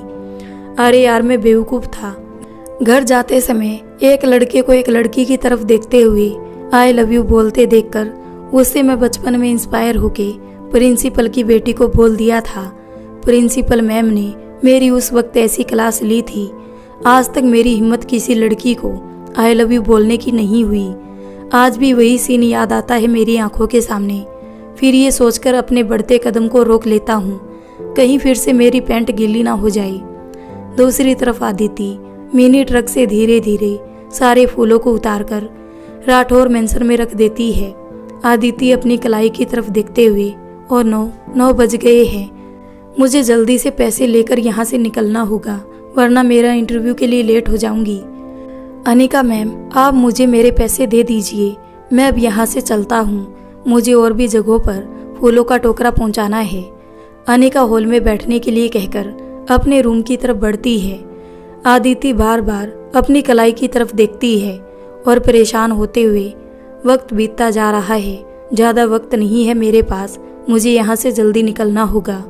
अरे यार मैं बेवकूफ था। घर जाते समय एक लड़के को एक लड़की की तरफ देखते हुए आई लव यू बोलते देखकर उससे मैं बचपन में इंस्पायर होके प्रिंसिपल की बेटी को बोल दिया था। प्रिंसिपल मैम ने मेरी उस वक्त ऐसी क्लास ली थी, आज तक मेरी हिम्मत किसी लड़की को आई लव यू बोलने की नहीं हुई। आज भी वही सीन याद आता है मेरी आंखों के सामने। फिर ये सोचकर अपने बढ़ते कदम को रोक लेता हूँ, कहीं फिर से मेरी पैंट गीली ना हो जाए। दूसरी तरफ आदिति मिनी ट्रक से धीरे धीरे सारे फूलों को उतारकर राठौर मेंशन में रख देती है। आदिति अपनी कलाई की तरफ देखते हुए, और 9 बज गए हैं, मुझे जल्दी से पैसे लेकर यहाँ से निकलना होगा, वरना मेरा इंटरव्यू के लिए लेट हो जाऊंगी। अनिका मैम, आप मुझे मेरे पैसे दे दीजिए, मैं अब यहाँ से चलता हूँ। मुझे और भी जगहों पर फूलों का टोकरा पहुँचाना है। अनिका हॉल में बैठने के लिए कहकर अपने रूम की तरफ बढ़ती है। आदिति बार बार अपनी कलाई की तरफ देखती है और परेशान होते हुए, वक्त बीतता जा रहा है, ज़्यादा वक्त नहीं है मेरे पास, मुझे यहाँ से जल्दी निकलना होगा।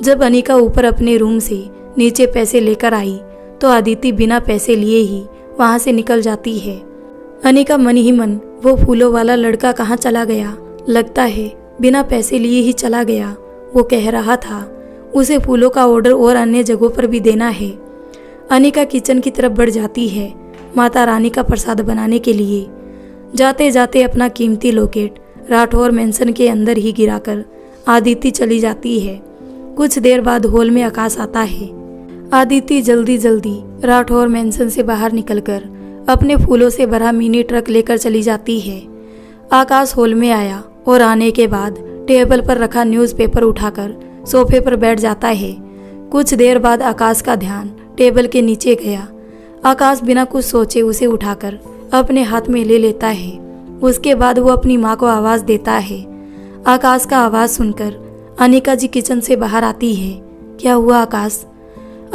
जब अनिका ऊपर अपने रूम से नीचे पैसे लेकर आई तो आदिति बिना पैसे लिए ही वहाँ से निकल जाती है। अनिका मन ही मन, वो फूलों वाला लड़का कहाँ चला गया, लगता है बिना पैसे लिए ही चला गया। वो कह रहा था उसे फूलों का ऑर्डर और अन्य जगहों पर भी देना है। अनिका किचन की तरफ बढ़ जाती है माता रानी का प्रसाद बनाने के लिए। जाते जाते अपना कीमती लॉकेट राठौर मेंशन के अंदर ही गिराकर आदिति चली जाती है। कुछ देर बाद हॉल में आकाश आता है। आदिति जल्दी जल्दी राठौर मेंशन से बाहर निकलकर अपने फूलों से भरा मिनी ट्रक लेकर चली जाती है। आकाश हॉल में आया और आने के बाद टेबल पर रखा न्यूज़पेपर उठाकर सोफे पर बैठ जाता है। कुछ देर बाद आकाश का ध्यान टेबल के नीचे गया। आकाश बिना कुछ सोचे उसे उठाकर अपने हाथ में ले लेता है। उसके बाद वो अपनी माँ को आवाज़ देता है। आकाश का आवाज़ सुनकर अनिका जी किचन से बाहर आती है। क्या हुआ आकाश?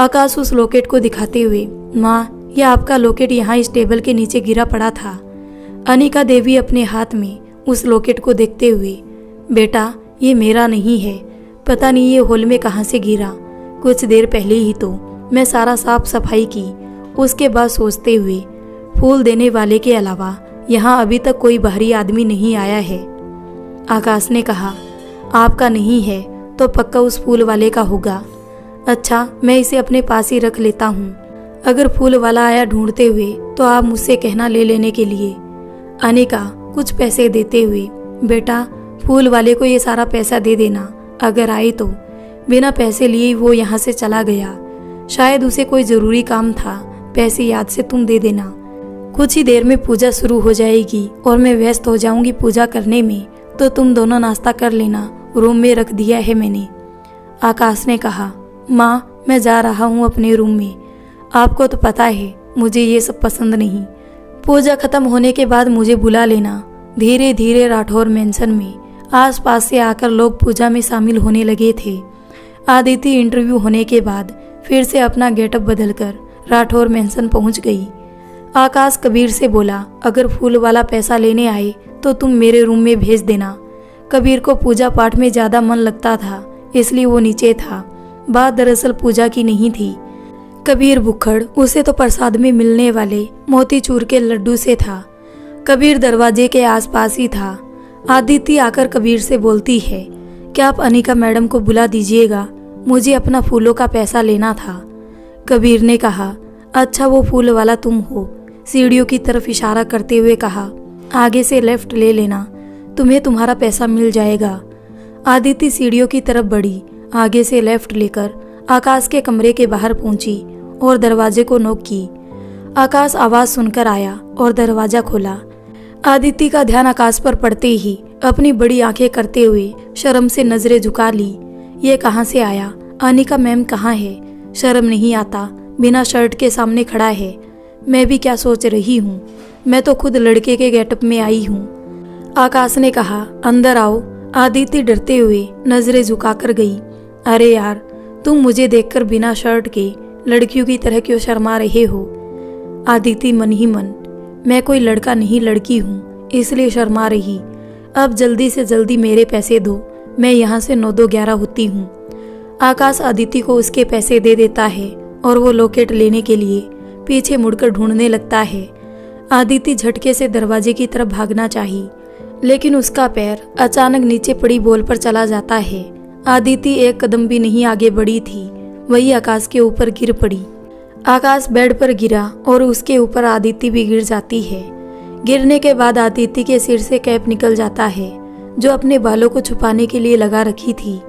आकाश उस लॉकेट को दिखाते हुए, माँ यह आपका लॉकेट यहाँ इस टेबल के नीचे गिरा पड़ा था। अनिका देवी अपने हाथ में उस लॉकेट को देखते हुए, बेटा ये मेरा नहीं है, पता नहीं ये हॉल में कहाँ से गिरा। कुछ देर पहले ही तो मैं सारा साफ सफाई की। उसके बाद सोचते हुए, फूल देने वाले के अलावा यहाँ अभी तक कोई बाहरी आदमी नहीं आया है। आकाश ने कहा, आपका नहीं है तो पक्का उस फूल वाले का होगा। अच्छा, मैं इसे अपने पास ही रख लेता हूँ। अगर फूल वाला आया ढूंढते हुए तो आप मुझसे कहना ले लेने के लिए। अनिका कुछ पैसे देते हुए, बेटा फूल वाले को ये सारा पैसा दे देना, अगर आई तो। बिना पैसे लिए वो यहाँ से चला गया, शायद उसे कोई ज़रूरी काम था, पैसे याद से तुम दे देना। कुछ ही देर में पूजा शुरू हो जाएगी और मैं व्यस्त हो जाऊंगी पूजा करने में, तो तुम दोनों नाश्ता कर लेना, रूम में रख दिया है मैंने। आकाश ने कहा, माँ मैं जा रहा हूँ अपने रूम में, आपको तो पता है मुझे ये सब पसंद नहीं। पूजा खत्म होने के बाद मुझे बुला लेना। धीरे धीरे राठौर मेंशन में आसपास से आकर लोग पूजा में शामिल होने लगे थे। आदिति इंटरव्यू होने के बाद फिर से अपना गेटअप बदलकर राठौर मेंशन पहुंच गई। आकाश कबीर से बोला, अगर फूल वाला पैसा लेने आए तो तुम मेरे रूम में भेज देना। कबीर को पूजा पाठ में ज़्यादा मन लगता था, इसलिए वो नीचे था। बात दरअसल पूजा की नहीं थी। कबीर भुक्खड़ उसे तो प्रसाद में मिलने वाले मोतीचूर के लड्डू से था। कबीर दरवाजे के आसपास ही था। आदिति आकर कबीर से बोलती है, क्या आप अनिका मैडम को बुला दीजिएगा, मुझे अपना फूलों का पैसा लेना था। कबीर ने कहा, अच्छा वो फूल वाला तुम हो। सीढ़ियों की तरफ इशारा करते हुए कहा, आगे से लेफ्ट ले लेना, तुम्हें तुम्हारा पैसा मिल जाएगा। आदिति सीढ़ियों की तरफ बढ़ी, आगे से लेफ्ट लेकर आकाश के कमरे के बाहर पहुंची और दरवाजे को नॉक की। आकाश आवाज सुनकर आया और दरवाजा खोला। आदिति का ध्यान आकाश पर पड़ते ही अपनी बड़ी आंखें करते हुए शर्म से नजरें झुका ली। ये कहाँ से आया? अनिका मैम कहाँ है? शर्म नहीं आता? बिना शर्ट के सामने खड़ा है। मैं भी क्या सोच रही हूँ? मैं तो खुद लड़के के गेटअप में आई हूँ। आकाश ने कहा, अंदर आओ। आदिति डरते हुए नजरें झुकाकर गई। अरे यार, तुम मुझे देखकर बिना शर्ट के लड़कियों की तरह क्यों शर्मा रहे हो? आदिति मन ही मन, मैं कोई लड़का नहीं लड़की हूँ, इसलिए शर्मा रही। अब जल्दी से जल्दी मेरे पैसे दो, मैं यहाँ से 9-2-11 होती हूँ। आकाश आदिति को उसके पैसे दे देता है और वो लॉकेट लेने के लिए पीछे मुड़कर ढूंढने लगता है। आदिति झटके से दरवाजे की तरफ भागना चाहिए, लेकिन उसका पैर अचानक नीचे पड़ी बॉल पर चला जाता है। आदिति एक कदम भी नहीं आगे बढ़ी थी, वही आकाश के ऊपर गिर पड़ी। आकाश बेड पर गिरा और उसके ऊपर आदिति भी गिर जाती है। गिरने के बाद आदिति के सिर से कैप निकल जाता है, जो अपने बालों को छुपाने के लिए लगा रखी थी।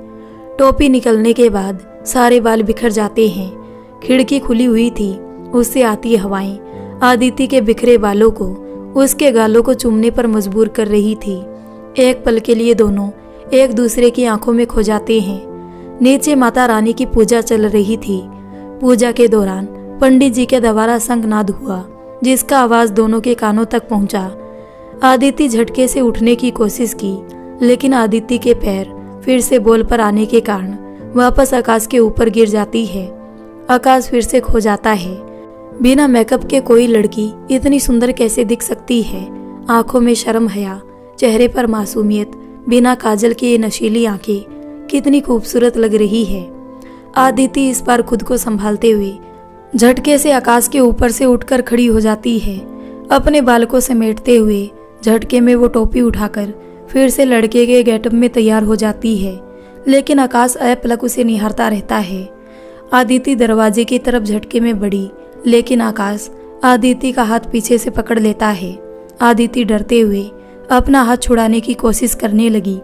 टोपी निकलने के बाद सारे बाल बिखर जाते हैं। खिड़की खुली हुई थी, उससे आती हवाएं आदिति के बिखरे बालों को, उसके गालों को चूमने पर मजबूर कर रही थी। एक पल के लिए दोनों एक दूसरे की आंखों में खो जाते हैं। नीचे माता रानी की पूजा चल रही थी। पूजा के दौरान पंडित जी के द्वारा शंखनाद हुआ, जिसका आवाज दोनों के कानों तक पहुंचा। आदिति झटके से उठने की कोशिश की, लेकिन आदिति के पैर फिर से बॉल पर आने के कारण वापस आकाश के ऊपर गिर जाती है। आकाश फिर से खो जाता है। बिना मेकअप के कोई लड़की इतनी सुंदर कैसे दिख सकती है? आंखों में शर्म हया, चेहरे पर मासूमियत, बिना काजल के ये नशीली आंखें कितनी खूबसूरत लग रही है। आदिति इस बार खुद को संभालते हुए झटके से आकाश के ऊपर से उठकर खड़ी हो जाती है। अपने बाल को समेटते हुए झटके में वो टोपी उठाकर फिर से लड़के के गेटअप में तैयार हो जाती है, लेकिन आकाश अपलक उसे निहारता रहता है। आदिति दरवाजे की तरफ झटके में बढ़ी, लेकिन आकाश आदिति का हाथ पीछे से पकड़ लेता है। आदिति डरते हुए अपना हाथ छुड़ाने की कोशिश करने लगी।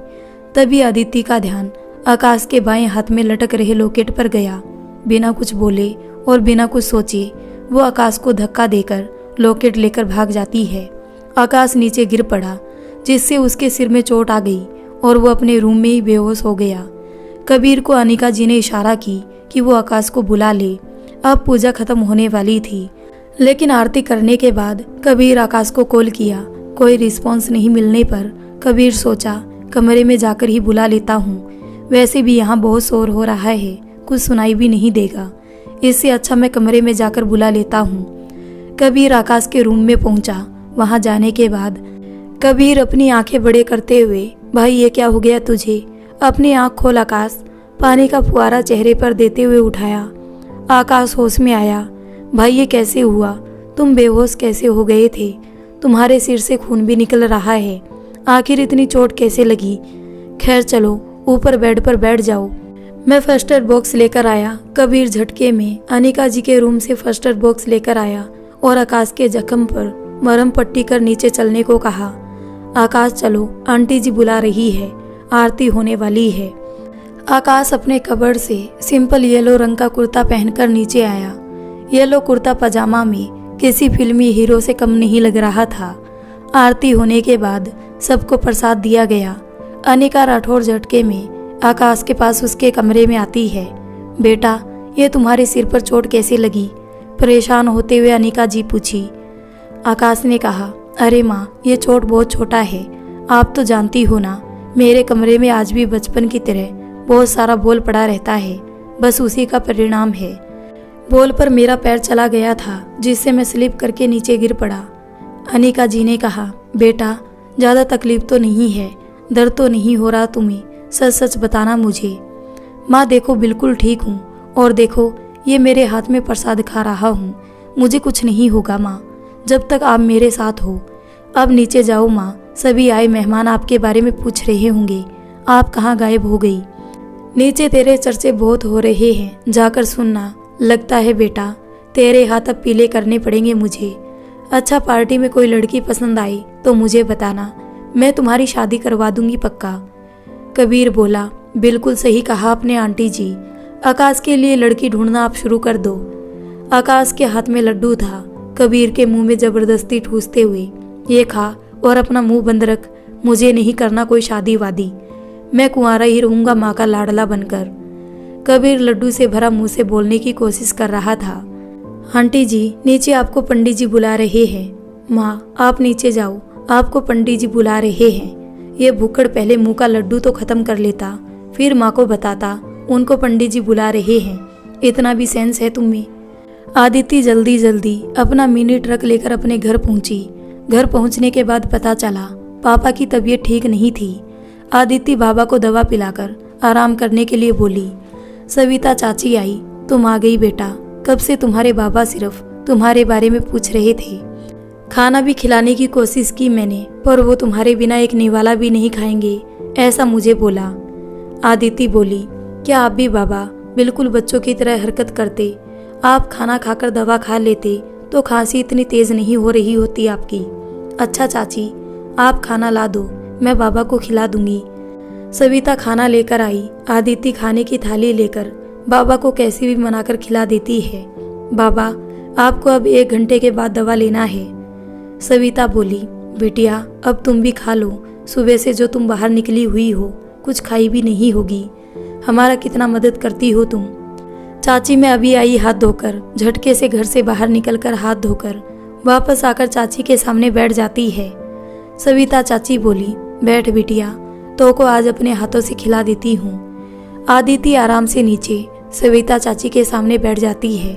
तभी आदिति का ध्यान आकाश के बाएं हाथ में लटक रहे लॉकेट पर गया। बिना कुछ बोले और बिना कुछ सोचे वो आकाश को धक्का देकर लॉकेट लेकर भाग जाती है। आकाश नीचे गिर पड़ा, जिससे उसके सिर में चोट आ गई और वो अपने रूम में ही बेहोश हो गया। कबीर को अनिका जी ने इशारा की कि वो आकाश को बुला ले। अब पूजा खत्म होने वाली थी, लेकिन आरती करने के बाद कबीर आकाश को कॉल किया। कोई रिस्पॉन्स नहीं मिलने पर कबीर सोचा कमरे में जाकर ही बुला लेता हूँ। वैसे भी यहाँ बहुत शोर हो रहा है, कुछ सुनाई भी नहीं देगा, इससे अच्छा मैं कमरे में जाकर बुला लेता हूँ। कबीर आकाश के रूम में पहुंचा। वहां जाने के बाद कबीर अपनी आंखें बड़े करते हुए, भाई ये क्या हो गया तुझे? अपनी आंख खोल आकाश। पानी का फुआरा चेहरे पर देते हुए उठाया। आकाश होश में आया। भाई ये कैसे हुआ? तुम बेहोश कैसे हो गए थे? तुम्हारे सिर से खून भी निकल रहा है, आखिर इतनी चोट कैसे लगी? खैर चलो ऊपर बेड पर बैठ जाओ, मैं फर्स्ट एड बॉक्स लेकर आया। कबीर झटके में अनिका जी के रूम से फर्स्ट एड बॉक्स लेकर आया और आकाश के जख्म पर मरहम पट्टी कर नीचे चलने को कहा। आकाश चलो, आंटी जी बुला रही है, आरती होने वाली है। आकाश अपने कबर्ड से सिंपल येलो रंग का कुर्ता पहनकर नीचे आया। येलो कुर्ता पजामा में किसी फिल्मी हीरो से कम नहीं लग रहा था। आरती होने के बाद सबको प्रसाद दिया गया। अनिका राठौर झटके में आकाश के पास उसके कमरे में आती है। बेटा ये तुम्हारे सिर पर चोट कैसे लगी? परेशान होते हुए अनिका जी पूछी। आकाश ने कहा, अरे माँ ये चोट बहुत छोटा है, आप तो जानती हो ना, मेरे कमरे में आज भी बचपन की तरह बहुत सारा बॉल पड़ा रहता है, बस उसी का परिणाम है। बॉल पर मेरा पैर चला गया था, जिससे मैं स्लिप करके नीचे गिर पड़ा। अनिका जी ने कहा, बेटा ज़्यादा तकलीफ तो नहीं है, दर्द तो नहीं हो रहा तुम्हें? सच सच बताना मुझे। माँ देखो बिल्कुल ठीक हूँ, और देखो ये मेरे हाथ में प्रसाद खा रहा हूँ, मुझे कुछ नहीं होगा माँ, जब तक आप मेरे साथ हो। अब नीचे जाओ माँ, सभी आए मेहमान आपके बारे में पूछ रहे होंगे, आप कहाँ गायब हो गई? नीचे तेरे चर्चे बहुत हो रहे हैं, जाकर सुनना। लगता है बेटा तेरे हाथ अब पीले करने पड़ेंगे मुझे। अच्छा, पार्टी में कोई लड़की पसंद आई तो मुझे बताना, मैं तुम्हारी शादी करवा दूंगी पक्का। कबीर बोला, बिल्कुल सही कहा आपने आंटी जी। आकाश के लिए लड़की ढूंढना आप शुरू कर दो। आकाश के हाथ में लड्डू था। कबीर के मुंह में जबरदस्ती ठूसते हुए, ये खा और अपना मुंह बंद रख, मुझे नहीं करना कोई शादी वादी, मैं कुंवारा ही रहूंगा माँ का लाडला बनकर। कबीर लड्डू से भरा मुंह से बोलने की कोशिश कर रहा था। आंटी जी, नीचे आपको पंडित जी बुला रहे हैं। माँ आप नीचे जाओ, आपको पंडित जी बुला रहे हैं। ये भूखड़ पहले मुंह का लड्डू तो खत्म कर लेता, फिर माँ को बताता उनको पंडित जी बुला रहे हैं। इतना भी सेंस है तुम में। आदिति जल्दी जल्दी अपना मिनी ट्रक लेकर अपने घर पहुंची। घर पहुंचने के बाद पता चला पापा की तबीयत ठीक नहीं थी। आदिति बाबा को दवा पिलाकर आराम करने के लिए बोली। सविता चाची आई, तुम आ गई बेटा। कब से तुम्हारे बाबा सिर्फ तुम्हारे बारे में पूछ रहे थे। खाना भी खिलाने की कोशिश की मैंने, पर वो तुम्हारे बिना एक निवाला भी नहीं खाएंगे, ऐसा मुझे बोला। आदिति बोली, क्या आप भी बाबा बिल्कुल बच्चों की तरह हरकत करते? आप खाना खाकर दवा खा लेते तो खांसी इतनी तेज नहीं हो रही होती आपकी। अच्छा चाची, आप खाना ला दो, मैं बाबा को खिला दूंगी। सविता खाना लेकर आई। आदिति खाने की थाली लेकर बाबा को कैसे भी मनाकर खिला देती है। बाबा आपको अब 1 घंटे के बाद दवा लेना है। सविता बोली, बिटिया अब तुम भी खा लो, सुबह से जो तुम बाहर निकली हुई हो कुछ खाई भी नहीं होगी। हमारा कितना मदद करती हो तुम। चाची मैं अभी आई हाथ धोकर, झटके से घर से बाहर निकलकर हाथ धोकर वापस आकर चाची के सामने बैठ जाती है। सविता चाची बोली, बैठ बिटिया, तो को आज अपने हाथों से खिला देती हूँ। आदिति आराम से नीचे सविता चाची के सामने बैठ जाती है।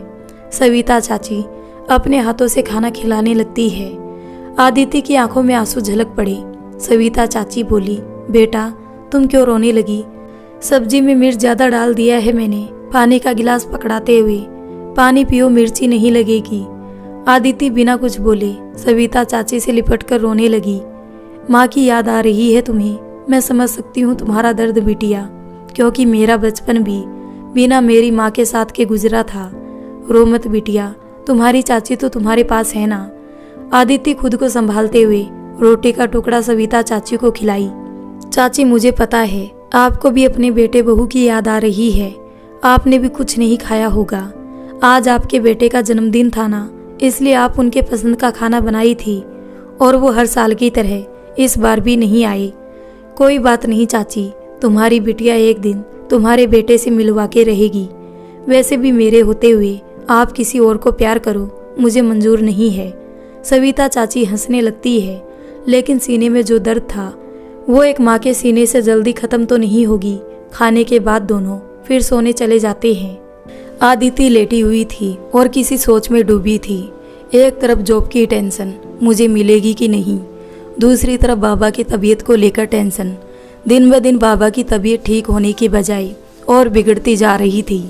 सविता चाची अपने हाथों से खाना खिलाने लगती है। आदिति की आंखों में आंसू झलक पड़े। सविता चाची बोली, बेटा तुम क्यों रोने लगी? सब्जी में मिर्च ज्यादा डाल दिया है मैंने। पानी का गिलास पकड़ाते हुए, पानी पियो, मिर्ची नहीं लगेगी। आदिति बिना कुछ बोले सविता चाची से लिपटकर रोने लगी। माँ की याद आ रही है तुम्हें? मैं समझ सकती हूँ तुम्हारा दर्द बिटिया, क्योंकि मेरा बचपन भी बिना मेरी माँ के साथ के गुजरा था। रो मत बिटिया, तुम्हारी चाची तो तुम्हारे पास है ना। आदिति खुद को संभालते हुए रोटी का टुकड़ा सविता चाची को खिलाई। चाची मुझे पता है आपको भी अपने बेटे बहू की याद आ रही है। आपने भी कुछ नहीं खाया होगा। आज आपके बेटे का जन्मदिन था ना, इसलिए आप उनके पसंद का खाना बनाई थी, और वो हर साल की तरह इस बार भी नहीं आए। कोई बात नहीं चाची, तुम्हारी बिटिया एक दिन तुम्हारे बेटे से मिलवा के रहेगी। वैसे भी मेरे होते हुए आप किसी और को प्यार करो मुझे मंजूर नहीं है। सविता चाची हंसने लगती है, लेकिन सीने में जो दर्द था वो एक माँ के सीने से जल्दी खत्म तो नहीं होगी। खाने के बाद दोनों फिर सोने चले जाते हैं। आदिति लेटी हुई थी और किसी सोच में डूबी थी। एक तरफ जॉब की टेंशन, मुझे मिलेगी कि नहीं, दूसरी तरफ बाबा की तबीयत को लेकर टेंशन। दिन ब दिन बाबा की तबीयत ठीक होने की बजाय और बिगड़ती जा रही थी।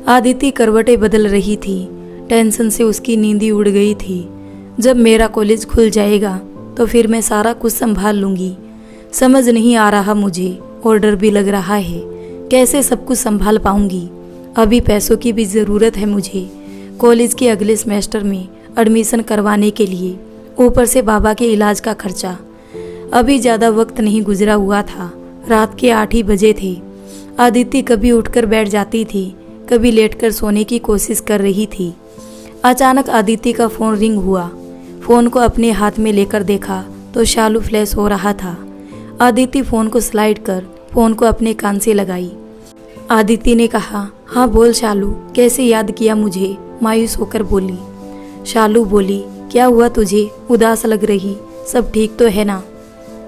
आदिति करवटें बदल रही थी। टेंशन से उसकी नींदी उड़ गई थी। जब मेरा कॉलेज खुल जाएगा तो फिर मैं सारा कुछ संभाल लूँगी। समझ नहीं आ रहा मुझे, और डर भी लग रहा है कैसे सब कुछ संभाल पाऊंगी। अभी पैसों की भी ज़रूरत है मुझे, कॉलेज के अगले सेमेस्टर में एडमिशन करवाने के लिए, ऊपर से बाबा के इलाज का खर्चा। अभी ज़्यादा वक्त नहीं गुजरा हुआ था, रात के 8 ही बजे थे। आदिति कभी उठकर बैठ जाती थी, कभी लेटकर सोने की कोशिश कर रही थी। अचानक आदिति का फ़ोन रिंग हुआ। फ़ोन को अपने हाथ में लेकर देखा तो शालू फ्लैश हो रहा था। आदिति फ़ोन को स्लाइड कर फ़ोन को अपने कान से लगाई। आदिति ने कहा, हाँ बोल शालू, कैसे याद किया मुझे? मायूस होकर बोली। शालू बोली, क्या हुआ तुझे? उदास लग रही, सब ठीक तो है ना?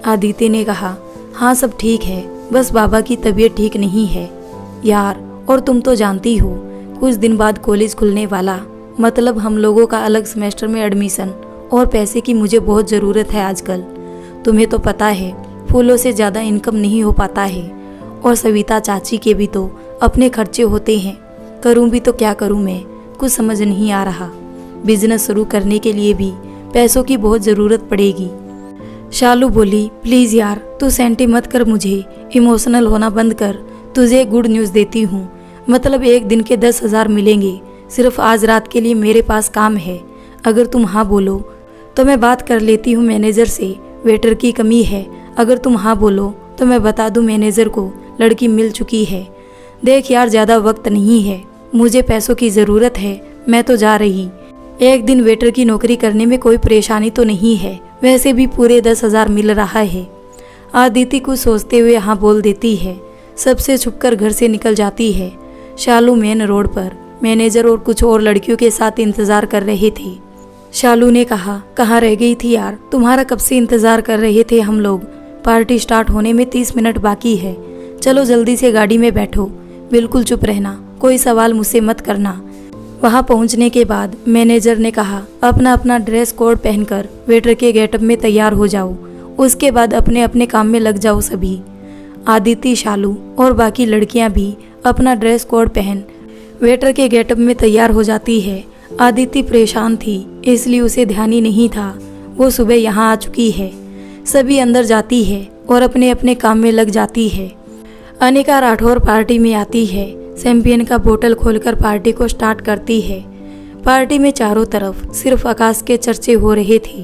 आदिति ने कहा, हाँ सब ठीक है, बस बाबा की तबीयत ठीक नहीं है यार। और तुम तो जानती हो कुछ दिन बाद कॉलेज खुलने वाला, मतलब हम लोगों का अलग सेमेस्टर में एडमिशन, और पैसे की मुझे बहुत ज़रूरत है आजकल। तुम्हें तो पता है फूलों से ज़्यादा इनकम नहीं हो पाता है, और सविता चाची के भी तो अपने खर्चे होते हैं। करूं भी तो क्या करूं मैं, कुछ समझ नहीं आ रहा। बिजनेस शुरू करने के लिए भी पैसों की बहुत ज़रूरत पड़ेगी। शालू बोली, प्लीज़ यार तू सेंटी मत कर मुझे, इमोशनल होना बंद कर। तुझे गुड न्यूज़ देती हूँ, मतलब एक दिन के 10,000 मिलेंगे। सिर्फ आज रात के लिए मेरे पास काम है। अगर तुम हाँ बोलो तो मैं बात कर लेती हूँ मैनेजर से, वेटर की कमी है। अगर तुम हाँ बोलो तो मैं बता दूँ मैनेजर को लड़की मिल चुकी है। देख यार, ज़्यादा वक्त नहीं है, मुझे पैसों की ज़रूरत है, मैं तो जा रही। एक दिन वेटर की नौकरी करने में कोई परेशानी तो नहीं है, वैसे भी पूरे 10,000 मिल रहा है। आदिति कुछ सोचते हुए हाँ बोल देती है। सबसे छुपकर घर से निकल जाती है। शालू मेन रोड पर मैनेजर और कुछ और लड़कियों के साथ इंतजार कर रहे थे। शालू ने कहा, कहाँ रह गई थी यार, तुम्हारा कब से इंतजार कर रहे थे हम लोग। पार्टी स्टार्ट होने में 30 मिनट बाकी है, चलो जल्दी से गाड़ी में बैठो। बिल्कुल चुप रहना, कोई सवाल मुझसे मत करना। वहां पहुंचने के बाद मैनेजर ने कहा, अपना अपना ड्रेस कोड पहनकर वेटर के गेटअप में तैयार हो जाओ, उसके बाद अपने अपने काम में लग जाओ सभी। आदिति, शालू और बाकी लड़कियां भी अपना ड्रेस कोड पहन वेटर के गेटअप में तैयार हो जाती है। आदिति परेशान थी, इसलिए उसे ध्यान ही नहीं था वो सुबह यहाँ आ चुकी है। सभी अंदर जाती है और अपने अपने काम में लग जाती है। अनिका राठौर पार्टी में आती है, चैंपियन का बोतल खोलकर पार्टी को स्टार्ट करती है। पार्टी में चारों तरफ सिर्फ आकाश के चर्चे हो रहे थे।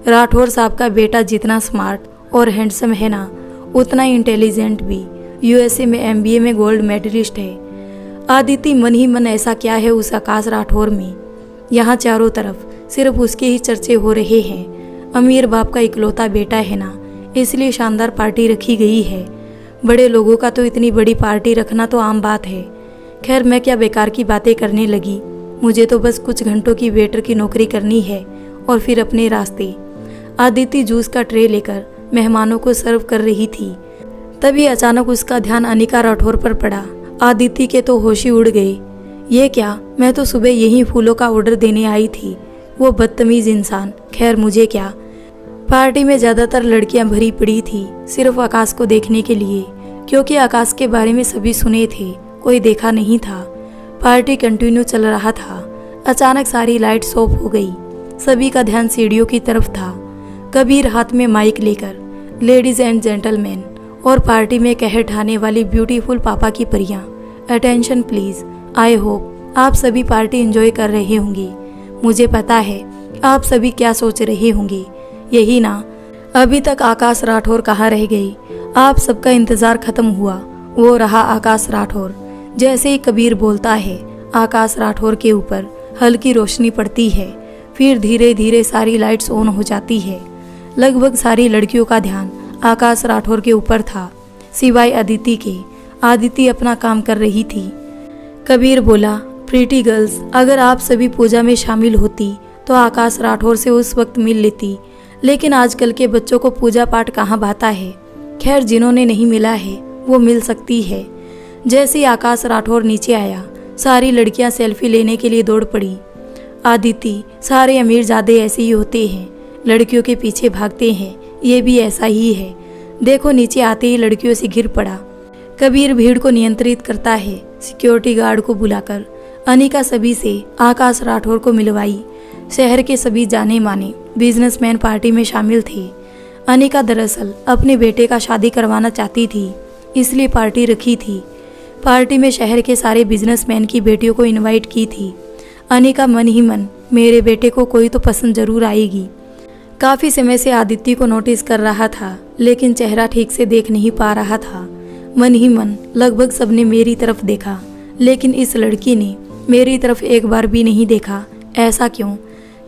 राठौर साहब का बेटा जितना स्मार्ट और हैंडसम है ना, उतना इंटेलिजेंट भी। यूएसए में एमबीए में गोल्ड मेडलिस्ट है। आदिति मन ही मन ऐसा क्या है उस आकाश राठौर में। यहाँ चारों तरफ सिर्फ उसके ही चर्चे हो रहे हैं। अमीर बाप का इकलौता बेटा है ना, इसलिए शानदार पार्टी रखी गई है। बड़े लोगों का तो इतनी बड़ी पार्टी रखना तो आम बात है। खैर, मैं क्या बेकार की बातें करने लगी, मुझे तो बस कुछ घंटों की वेटर की नौकरी करनी है और फिर अपने रास्ते। आदिति जूस का ट्रे लेकर मेहमानों को सर्व कर रही थी। तभी अचानक उसका ध्यान अनिका राठौर पर पड़ा। आदिति के तो होश ही उड़ गए। ये क्या, मैं तो सुबह यही फूलों का ऑर्डर देने आई थी, वो बदतमीज इंसान। खैर मुझे क्या। पार्टी में ज़्यादातर लड़कियां भरी पड़ी थी सिर्फ आकाश को देखने के लिए, क्योंकि आकाश के बारे में सभी सुने थे, कोई देखा नहीं था। पार्टी कंटिन्यू चल रहा था। अचानक सारी लाइट्स ऑफ हो गई। सभी का ध्यान सीढ़ियों की तरफ था। कबीर हाथ में माइक लेकर, लेडीज एंड जेंटलमैन, और पार्टी में कह ठाने वाली ब्यूटीफुल पापा की परियां, अटेंशन प्लीज। आई होप आप सभी पार्टी एंजॉय कर रहे होंगे। मुझे पता है आप सभी क्या सोच रहे होंगे, यही ना, अभी तक आकाश राठौर कहाँ रह गई। आप सबका इंतजार खत्म हुआ, वो रहा आकाश राठौर। जैसे ही कबीर बोलता है, आकाश राठौर के ऊपर हल्की रोशनी पड़ती है, फिर धीरे धीरे सारी लाइट्स ऑन हो जाती है। लगभग सारी लड़कियों का ध्यान आकाश राठौर के ऊपर था, सिवाय अदिति के। आदिति अपना काम कर रही थी। कबीर बोला, प्रीटी गर्ल्स, अगर आप सभी पूजा में शामिल होती तो आकाश राठौर से उस वक्त मिल लेती, लेकिन आजकल के बच्चों को पूजा पाठ कहाँ भाता है। खैर, जिन्होंने नहीं मिला है वो मिल सकती है। जैसे ही आकाश राठौर नीचे आया, सारी लड़कियां सेल्फी लेने के लिए दौड़ पड़ी। आदिति, सारे अमीरजादे ऐसे ही होते हैं, लड़कियों के पीछे भागते हैं, ये भी ऐसा ही है। देखो, नीचे आते ही लड़कियों से घिर पड़ा। कबीर भीड़ को नियंत्रित करता है, सिक्योरिटी गार्ड को बुलाकर अनिका सभी से आकाश राठौर को मिलवाई। शहर के सभी जाने माने बिजनेसमैन पार्टी में शामिल थे। अनिका दरअसल अपने बेटे का शादी करवाना चाहती थी, इसलिए पार्टी रखी थी। पार्टी में शहर के सारे बिजनेसमैन की बेटियों को इनवाइट की थी। अनिका मन ही मन, मेरे बेटे को कोई तो पसंद जरूर आएगी। काफ़ी समय से आदित्य को नोटिस कर रहा था, लेकिन चेहरा ठीक से देख नहीं पा रहा था। मन ही मन लगभग सबने मेरी तरफ देखा, लेकिन इस लड़की ने मेरी तरफ एक बार भी नहीं देखा। ऐसा क्यों?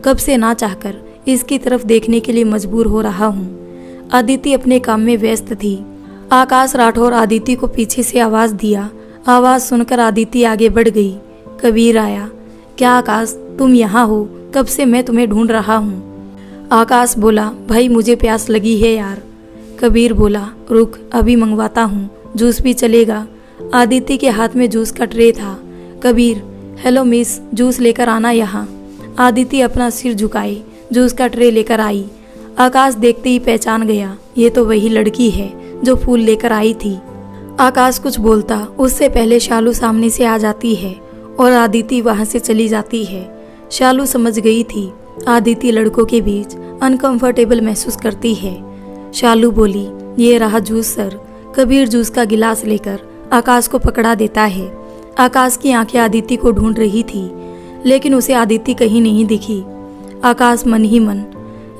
कब से ना चाहकर इसकी तरफ देखने के लिए मजबूर हो रहा हूँ। आदिति अपने काम में व्यस्त थी। आकाश राठौर आदिति को पीछे से आवाज दिया। आवाज सुनकर आदिति आगे बढ़ गई। कबीर आया। क्या आकाश, तुम यहाँ हो? कब से मैं तुम्हें ढूंढ रहा हूँ। आकाश बोला, भाई मुझे प्यास लगी है यार। कबीर बोला, रुक अभी मंगवाता हूँ, जूस भी चलेगा। आदिति के हाथ में जूस का ट्रे था। कबीर, हेलो मिस, जूस लेकर आना यहाँ। आदिति अपना सिर झुकाए जूस का ट्रे लेकर आई। आकाश देखते ही पहचान गया, ये तो वही लड़की है जो फूल लेकर आई थी। आकाश कुछ बोलता उससे पहले शालू सामने से आ जाती है और आदिति वहां से चली जाती है। शालू समझ गई थी आदिति लड़कों के बीच अनकंफर्टेबल महसूस करती है। शालू बोली, ये रहा जूस सर। कबीर जूस का गिलास लेकर आकाश को पकड़ा देता है। आकाश की आंखें आदिति को ढूंढ रही थी, लेकिन उसे आदिति कहीं नहीं दिखी। आकाश मन ही मन,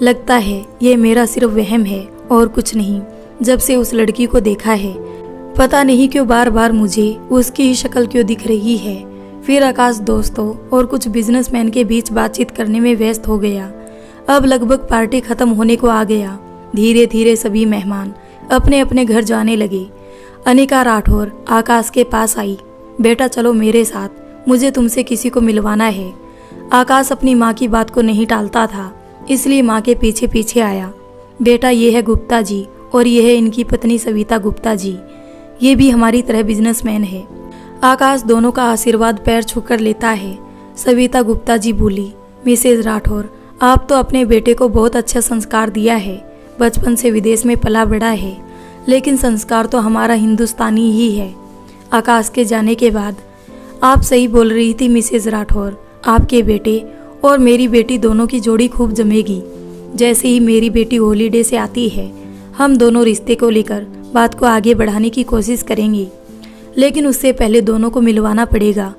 लगता है ये मेरा सिर्फ वहम है और कुछ नहीं। जब से उस लड़की को देखा है, पता नहीं क्यों बार बार मुझे उसकी ही शक्ल क्यों दिख रही है। फिर आकाश दोस्तों और कुछ बिजनेसमैन के बीच बातचीत करने में व्यस्त हो गया। अब लगभग पार्टी खत्म होने को आ गया। धीरे धीरे सभी मेहमान अपने अपने घर जाने लगे। अनिका राठौर आकाश के पास आई। बेटा चलो मेरे साथ, मुझे तुमसे किसी को मिलवाना है। आकाश अपनी माँ की बात को नहीं टालता था, इसलिए माँ के पीछे पीछे आया। बेटा ये है गुप्ता जी और ये है इनकी पत्नी सविता गुप्ता जी, ये भी हमारी तरह बिजनेसमैन है। आकाश दोनों का आशीर्वाद पैर छूकर लेता है। सविता गुप्ता जी बोली, मिसेज राठौर आप तो अपने बेटे को बहुत अच्छा संस्कार दिया है। बचपन से विदेश में पला बड़ा है, लेकिन संस्कार तो हमारा हिंदुस्तानी ही है। आकाश के जाने के बाद आप सही बोल रही थी मिसेज राठौर, आपके बेटे और मेरी बेटी दोनों की जोड़ी खूब जमेगी। जैसे ही मेरी बेटी हॉलीडे से आती है, हम दोनों रिश्ते को लेकर बात को आगे बढ़ाने की कोशिश करेंगे, लेकिन उससे पहले दोनों को मिलवाना पड़ेगा।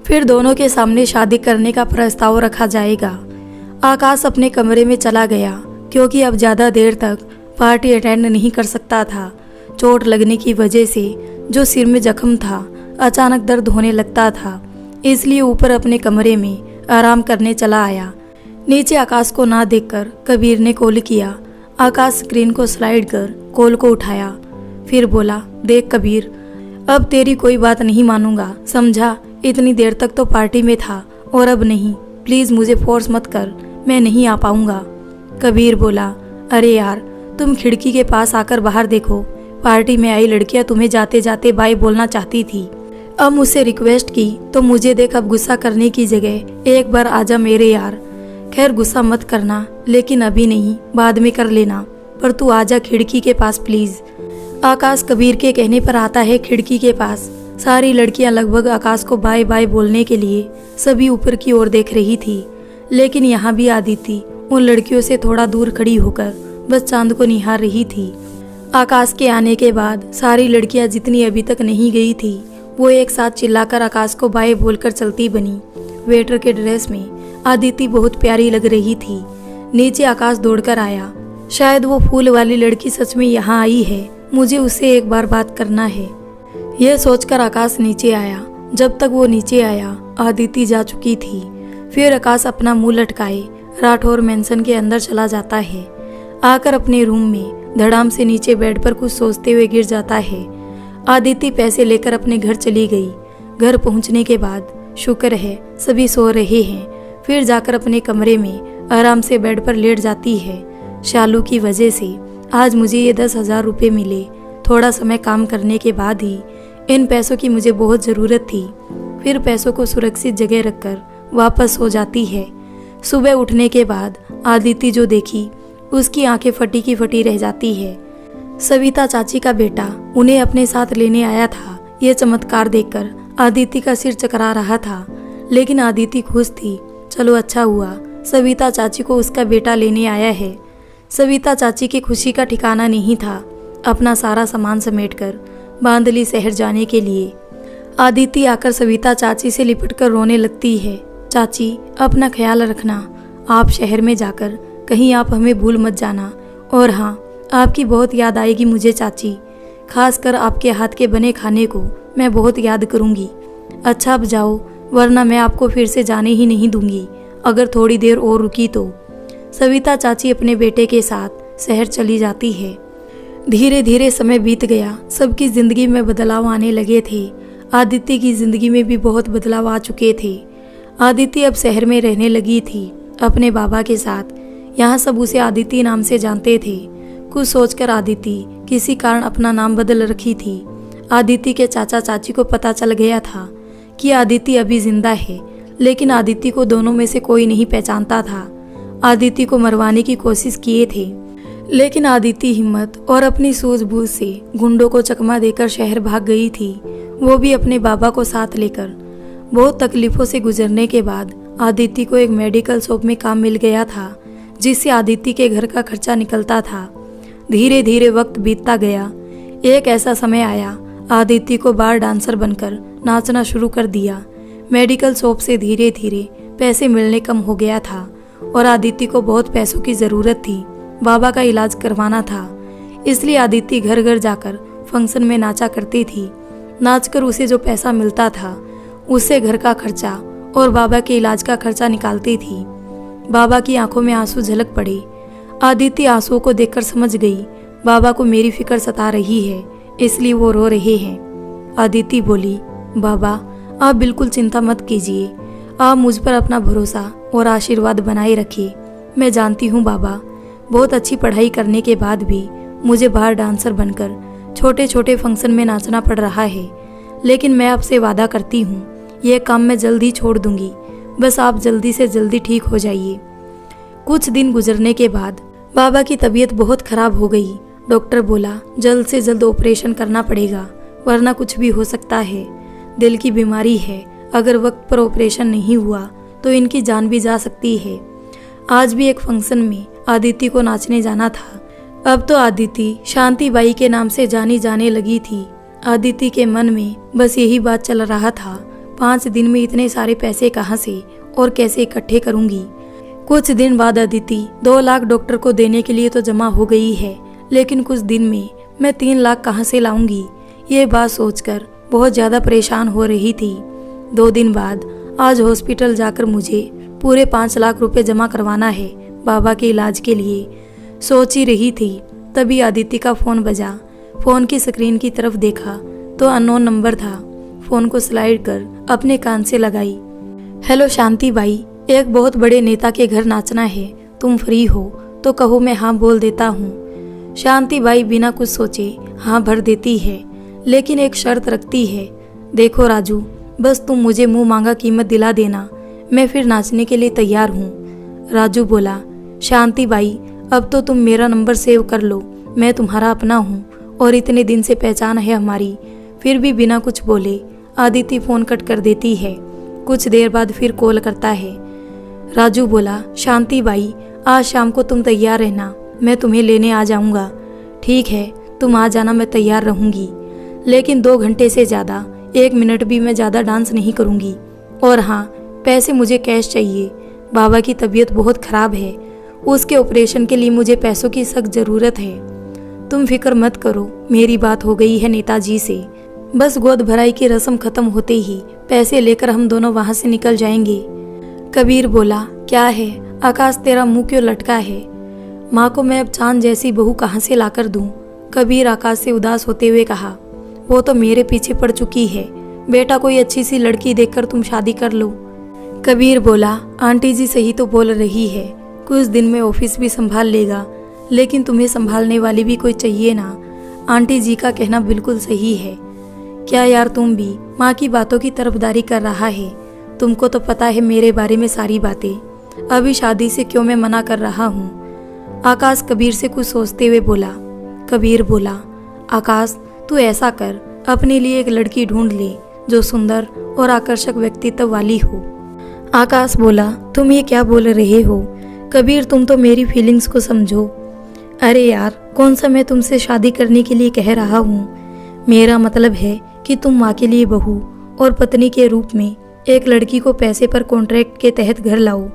फिर दोनों के सामने शादी करने का प्रस्ताव रखा जाएगा। आकाश अपने कमरे में चला गया, क्योंकि अब ज़्यादा देर तक पार्टी अटेंड नहीं कर सकता था। चोट लगने की वजह से जो सिर में जख्म था, अचानक दर्द होने लगता था, इसलिए ऊपर अपने कमरे में आराम करने चला आया। नीचे आकाश को ना देखकर कबीर ने कॉल किया। आकाश स्क्रीन को स्लाइड कर कॉल को उठाया, फिर बोला, देख कबीर, अब तेरी कोई बात नहीं मानूंगा, समझा। इतनी देर तक तो पार्टी में था और अब नहीं। प्लीज मुझे फोर्स मत कर, मैं नहीं आ पाऊंगा। कबीर बोला, अरे यार तुम खिड़की के पास आकर बाहर देखो, पार्टी में आई लड़कियां तुम्हें जाते जाते बाय बोलना चाहती थी। अब मुझसे रिक्वेस्ट की तो मुझे देख अब गुस्सा करने की जगह एक बार आजा मेरे यार। खैर गुस्सा मत करना, लेकिन अभी नहीं, बाद में कर लेना, पर तू आजा खिड़की के पास प्लीज। आकाश कबीर के कहने पर आता है खिड़की के पास। सारी लड़कियां लगभग आकाश को बाय बाय बोलने के लिए सभी ऊपर की ओर देख रही थी, लेकिन यहाँ भी आदिति उन लड़कियों से थोड़ा दूर खड़ी होकर बस चांद को निहार रही थी। आकाश के आने के बाद सारी लड़कियां जितनी अभी तक नहीं गई थी, वो एक साथ चिल्लाकर आकाश को बाय बोलकर चलती बनी। वेटर के ड्रेस में आदिति बहुत प्यारी लग रही थी। नीचे आकाश दौड़कर आया, शायद वो फूल वाली लड़की सच में यहाँ आई है, मुझे उससे एक बार बात करना है। यह सोचकर आकाश नीचे आया। जब तक वो नीचे आया, आदिति जा चुकी थी। फिर आकाश अपना मुंह लटकाए राठौर मेंशन के अंदर चला जाता है। आकर अपने रूम में धड़ाम से नीचे बेड पर कुछ सोचते हुए गिर जाता है। आदिति पैसे लेकर अपने घर चली गई। घर पहुंचने के बाद शुक्र है सभी सो रहे हैं, फिर जाकर अपने कमरे में आराम से बेड पर लेट जाती है। शालू की वजह से आज मुझे ये 10,000 रुपये मिले। थोड़ा समय काम करने के बाद ही इन पैसों की मुझे बहुत ज़रूरत थी। फिर पैसों को सुरक्षित जगह रखकर वापस हो जाती है। सुबह उठने के बाद आदिति जो देखी, उसकी आंखें फटी की फटी रह जाती है। सविता चाची का बेटा उन्हें अपने साथ लेने आया था। यह चमत्कार देखकर आदिति का सिर चकरा रहा था, लेकिन आदिति खुश थी। चलो अच्छा हुआ, सविता चाची को उसका बेटा लेने आया है। सविता चाची की खुशी का ठिकाना नहीं था। अपना सारा सामान समेटकर बांदली शहर जाने के लिए आदिति आकर सविता चाची से लिपटकर रोने लगती है। चाची अपना ख्याल रखना, आप शहर में जाकर कहीं आप हमें भूल मत जाना। और हाँ, आपकी बहुत याद आएगी मुझे चाची, खासकर आपके हाथ के बने खाने को मैं बहुत याद करूँगी। अच्छा अब जाओ, वरना मैं आपको फिर से जाने ही नहीं दूंगी अगर थोड़ी देर और रुकी तो। सविता चाची अपने बेटे के साथ शहर चली जाती है। धीरे धीरे समय बीत गया। सबकी जिंदगी में बदलाव आने लगे थे। आदिति की जिंदगी में भी बहुत बदलाव आ चुके थे। आदिति अब शहर में रहने लगी थी अपने बाबा के साथ। यहाँ सब उसे आदिति नाम से जानते थे। कुछ सोचकर आदिति किसी कारण अपना नाम बदल रखी थी। आदिति के चाचा चाची को पता चल गया था कि आदिति अभी जिंदा है, लेकिन आदिति को दोनों में से कोई नहीं पहचानता था। आदिति को मरवाने की कोशिश किए थे, लेकिन आदिति हिम्मत और अपनी सूझबूझ से गुंडों को चकमा देकर शहर भाग गई थी, वो भी अपने बाबा को साथ लेकर। बहुत तकलीफों से गुजरने के बाद आदिति को एक मेडिकल शॉप में काम मिल गया था, जिससे आदिति के घर का खर्चा निकलता था। धीरे धीरे वक्त बीतता गया। एक ऐसा समय आया, आदित्य को बार डांसर बनकर नाचना शुरू कर दिया। मेडिकल शॉप से धीरे धीरे पैसे मिलने कम हो गया था और आदित्य को बहुत पैसों की ज़रूरत थी। बाबा का इलाज करवाना था, इसलिए आदित्य घर घर जाकर फंक्शन में नाचा करती थी। नाचकर उसे जो पैसा मिलता था उससे घर का खर्चा और बाबा के इलाज का खर्चा निकालती थी। बाबा की आंखों में आंसू झलक पड़े। आदित्य आंसुओं को देखकर समझ गई बाबा को मेरी फिक्र सता रही है, इसलिए वो रो रहे हैं। आदित्य बोली, बाबा आप बिल्कुल चिंता मत कीजिए, आप मुझ पर अपना भरोसा और आशीर्वाद बनाए रखिए। मैं जानती हूँ बाबा, बहुत अच्छी पढ़ाई करने के बाद भी मुझे बाहर डांसर बनकर छोटे छोटे फंक्शन में नाचना पड़ रहा है, लेकिन मैं आपसे वादा करती हूँ यह काम मैं जल्द ही छोड़ दूंगी। बस आप जल्दी से जल्दी ठीक हो जाइए। कुछ दिन गुजरने के बाद बाबा की तबीयत बहुत खराब हो गई। डॉक्टर बोला जल्द से जल्द ऑपरेशन करना पड़ेगा, वरना कुछ भी हो सकता है। दिल की बीमारी है, अगर वक्त पर ऑपरेशन नहीं हुआ तो इनकी जान भी जा सकती है। आज भी एक फंक्शन में आदित्य को नाचने जाना था। अब तो आदित्य शांति बाई के नाम से जानी जाने लगी थी। आदित्य के मन में बस यही बात चल रहा था, 5 दिन में इतने सारे पैसे कहाँ से और कैसे इकट्ठे करूंगी। कुछ दिन बाद अदिति 2 लाख डॉक्टर को देने के लिए तो जमा हो गई है, लेकिन कुछ दिन में मैं 3 लाख कहाँ से लाऊंगी, ये बात सोचकर बहुत ज़्यादा परेशान हो रही थी। 2 दिन बाद आज हॉस्पिटल जाकर मुझे पूरे 5 लाख रुपए जमा करवाना है बाबा के इलाज के लिए। सोच ही रही थी, तभी आदित्य का फ़ोन बजा। फ़ोन की स्क्रीन की तरफ देखा तो अननोन नंबर था। फ़ोन को स्लाइड कर अपने कान से लगाई। हेलो शांति बाई, एक बहुत बड़े नेता के घर नाचना है, तुम फ्री हो तो कहो, मैं हाँ बोल देता हूँ। शांति बाई बिना कुछ सोचे हाँ भर देती है, लेकिन एक शर्त रखती है। देखो राजू, बस तुम मुझे मुंह मांगा कीमत दिला देना, मैं फिर नाचने के लिए तैयार हूँ। राजू बोला, शांति बाई अब तो तुम मेरा नंबर सेव कर लो, मैं तुम्हारा अपना हूँ और इतने दिन से पहचान है हमारी। फिर भी बिना कुछ बोले आदित्य फ़ोन कट कर देती है। कुछ देर बाद फिर कॉल करता है। राजू बोला, शांति बाई आज शाम को तुम तैयार रहना, मैं तुम्हें लेने आ जाऊंगा। ठीक है, तुम आ जाना, मैं तैयार रहूंगी, लेकिन 2 घंटे से ज़्यादा 1 मिनट भी मैं ज़्यादा डांस नहीं करूंगी। और हाँ, पैसे मुझे कैश चाहिए, बाबा की तबीयत बहुत ख़राब है, उसके ऑपरेशन के लिए मुझे पैसों की सख्त ज़रूरत है। तुम फिक्र मत करो, मेरी बात हो गई है नेताजी से, बस गोद भराई की रस्म खत्म होते ही पैसे लेकर हम दोनों वहाँ से निकल जाएंगे। कबीर बोला, क्या है आकाश, तेरा मुंह क्यों लटका है? माँ को मैं अब चांद जैसी बहू कहाँ से लाकर दूँ? कबीर आकाश से उदास होते हुए कहा, वो तो मेरे पीछे पड़ चुकी है, बेटा कोई अच्छी सी लड़की देखकर तुम शादी कर लो। कबीर बोला, आंटी जी सही तो बोल रही है, कुछ दिन में ऑफिस भी संभाल लेगा, लेकिन तुम्हें संभालने वाली भी कोई चाहिए ना। आंटी जी का कहना बिल्कुल सही है। क्या यार, तुम भी माँ की बातों की तरफदारी कर रहा है? तुमको तो पता है मेरे बारे में सारी बातें, अभी शादी से क्यों मैं मना कर रहा हूँ। आकाश कबीर से कुछ सोचते हुए बोला। कबीर बोला, आकाश तू ऐसा कर, अपने लिए एक लड़की ढूंढ ले जो सुंदर और आकर्षक व्यक्तित्व वाली हो। आकाश बोला, तुम ये क्या बोल रहे हो? कबीर तुम तो मेरी फीलिंग्स को समझो। अरे यार, कौन सा मैं तुमसे शादी करने के लिए कह रहा हूँ, मेरा मतलब है कि तुम माँ के लिए बहू और पत्नी के रूप में एक लड़की को पैसे पर कॉन्ट्रैक्ट के तहत घर लाओ।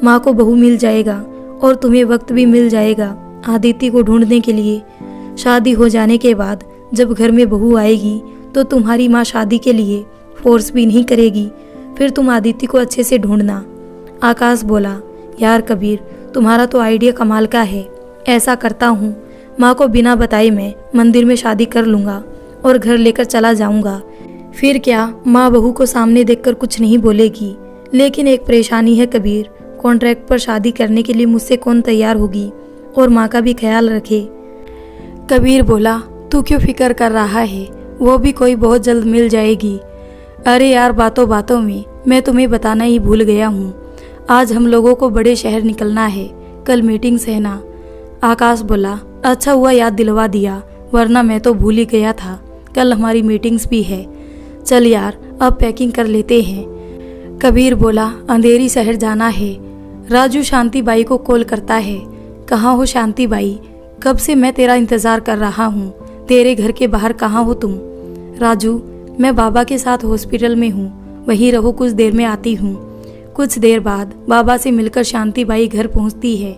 माँ को बहू मिल जाएगा और तुम्हें वक्त भी मिल जाएगा आदित्य को ढूंढने के लिए। शादी हो जाने के बाद जब घर में बहू आएगी तो तुम्हारी माँ शादी के लिए फोर्स भी नहीं करेगी, फिर तुम आदित्य को अच्छे से ढूंढना। आकाश बोला, यार कबीर तुम्हारा तो आइडिया कमाल का है, ऐसा करता हूँ, माँ को बिना बताए मैं मंदिर में शादी कर लूँगा और घर लेकर चला जाऊँगा। फिर क्या, माँ बहू को सामने देखकर कुछ नहीं बोलेगी। लेकिन एक परेशानी है कबीर, कॉन्ट्रैक्ट पर शादी करने के लिए मुझसे कौन तैयार होगी और माँ का भी ख्याल रखे। कबीर बोला, तू क्यों फिक्र कर रहा है, वो भी कोई बहुत जल्द मिल जाएगी। अरे यार, बातों बातों में मैं तुम्हें बताना ही भूल गया हूँ, आज हम लोगों को बड़े शहर निकलना है, कल मीटिंग्स है ना। आकाश बोला, अच्छा हुआ याद दिलवा दिया, वरना मैं तो भूल ही गया था, कल हमारी मीटिंग्स भी है। चल यार, अब पैकिंग कर लेते हैं। कबीर बोला, अंधेरी शहर जाना है। राजू शांति बाई को कॉल करता है। कहाँ हो शांति बाई, कब से मैं तेरा इंतज़ार कर रहा हूँ, तेरे घर के बाहर कहाँ हो तुम? राजू, मैं बाबा के साथ हॉस्पिटल में हूँ, वहीं रहो, कुछ देर में आती हूँ। कुछ देर बाद बाबा से मिलकर शांति बाई घर पहुँचती है।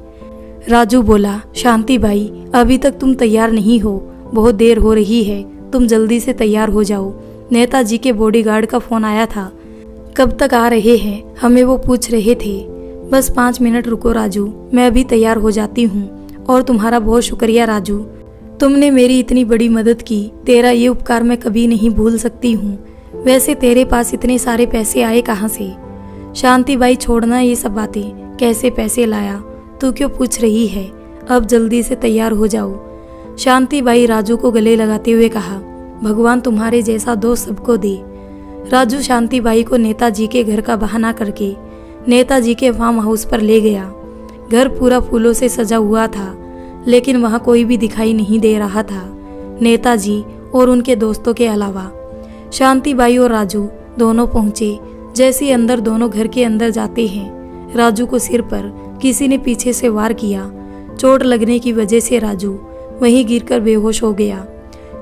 राजू बोला, शांति बाई, अभी तक तुम तैयार नहीं हो, बहुत देर हो रही है, तुम जल्दी से तैयार हो जाओ। नेताजी के बॉडीगार्ड का फोन आया था, कब तक आ रहे हैं, हमें वो पूछ रहे थे। बस 5 मिनट रुको राजू, मैं अभी तैयार हो जाती हूँ। और तुम्हारा बहुत शुक्रिया राजू, तुमने मेरी इतनी बड़ी मदद की, तेरा ये उपकार मैं कभी नहीं भूल सकती हूँ। वैसे तेरे पास इतने सारे पैसे आए कहाँ से? शांति बाई, छोड़ना ये सब बातें, कैसे पैसे लाया तू क्यों पूछ रही है, अब जल्दी से तैयार हो जाओ। शांति बाई राजू को गले लगाते हुए कहा, भगवान तुम्हारे जैसा दोस्त सबको दे। राजू शांति बाई को नेताजी के घर का बहाना करके नेताजी के फार्म हाउस पर ले गया। घर पूरा फूलों से सजा हुआ था, लेकिन वहाँ कोई भी दिखाई नहीं दे रहा था, नेताजी और उनके दोस्तों के अलावा। शांति बाई और राजू दोनों पहुंचे। जैसे अंदर दोनों घर के अंदर जाते हैं, राजू को सिर पर किसी ने पीछे से वार किया। चोट लगने की वजह से राजू वहीं गिरकर बेहोश हो गया।